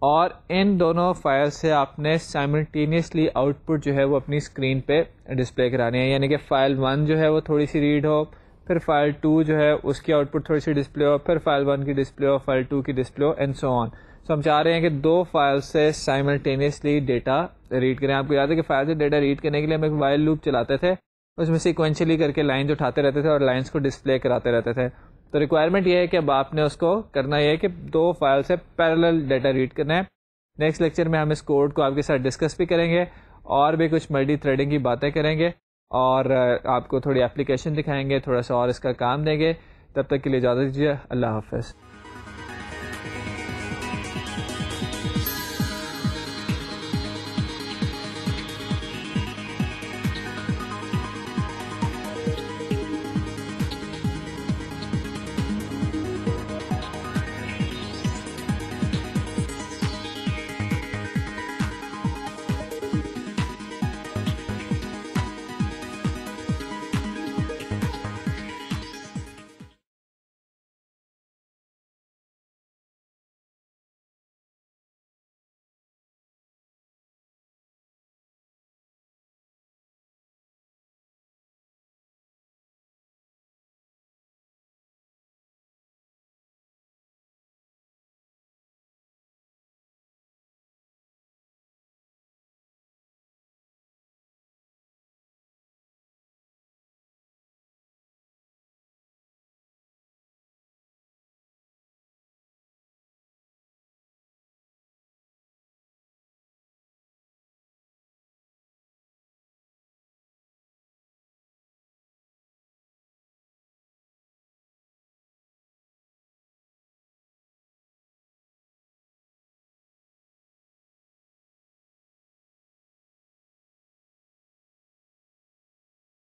اور ان دونوں فائل سے آپ نے سائملٹینیسلی آؤٹ پٹ جو ہے وہ اپنی اسکرین پہ ڈسپلے کرانی ہے. یعنی کہ فائل 1 جو ہے وہ تھوڑی سی ریڈ ہو, پھر فائل 2 جو ہے اس کی آؤٹ پٹ تھوڑی سی ڈسپلے ہو, پھر فائل 1 کی ڈسپلے ہو, فائل 2 کی ڈسپلے ہو, اینڈ سو آن. سو ہم چاہ رہے ہیں کہ 2 فائل سے سائملٹینیسلی ڈیٹا ریڈ کریں. آپ کو یاد ہے کہ فائل سے ڈیٹا ریڈ کرنے کے لیے ہم ایک وائل لوپ چلاتے تھے, اس میں سیکوینشلی کر کے لائنز اٹھاتے رہتے تھے اور لائنز کو ڈسپلے کراتے رہتے تھے. تو ریکوائرمنٹ یہ ہے کہ اب آپ نے اس کو کرنا یہ ہے کہ 2 فائل سے پیرالل ڈیٹا ریڈ کرنا ہے. نیکسٹ لیکچر میں ہم اس کوڈ کو آپ کے ساتھ ڈسکس بھی کریں گے اور بھی کچھ ملٹی تھریڈنگ کی باتیں کریں گے اور آپ کو تھوڑی اپلیکیشن دکھائیں گے, تھوڑا سا اور اس کا کام دیں گے. تب تک کے لیے اجازت دیجیے. اللہ حافظ.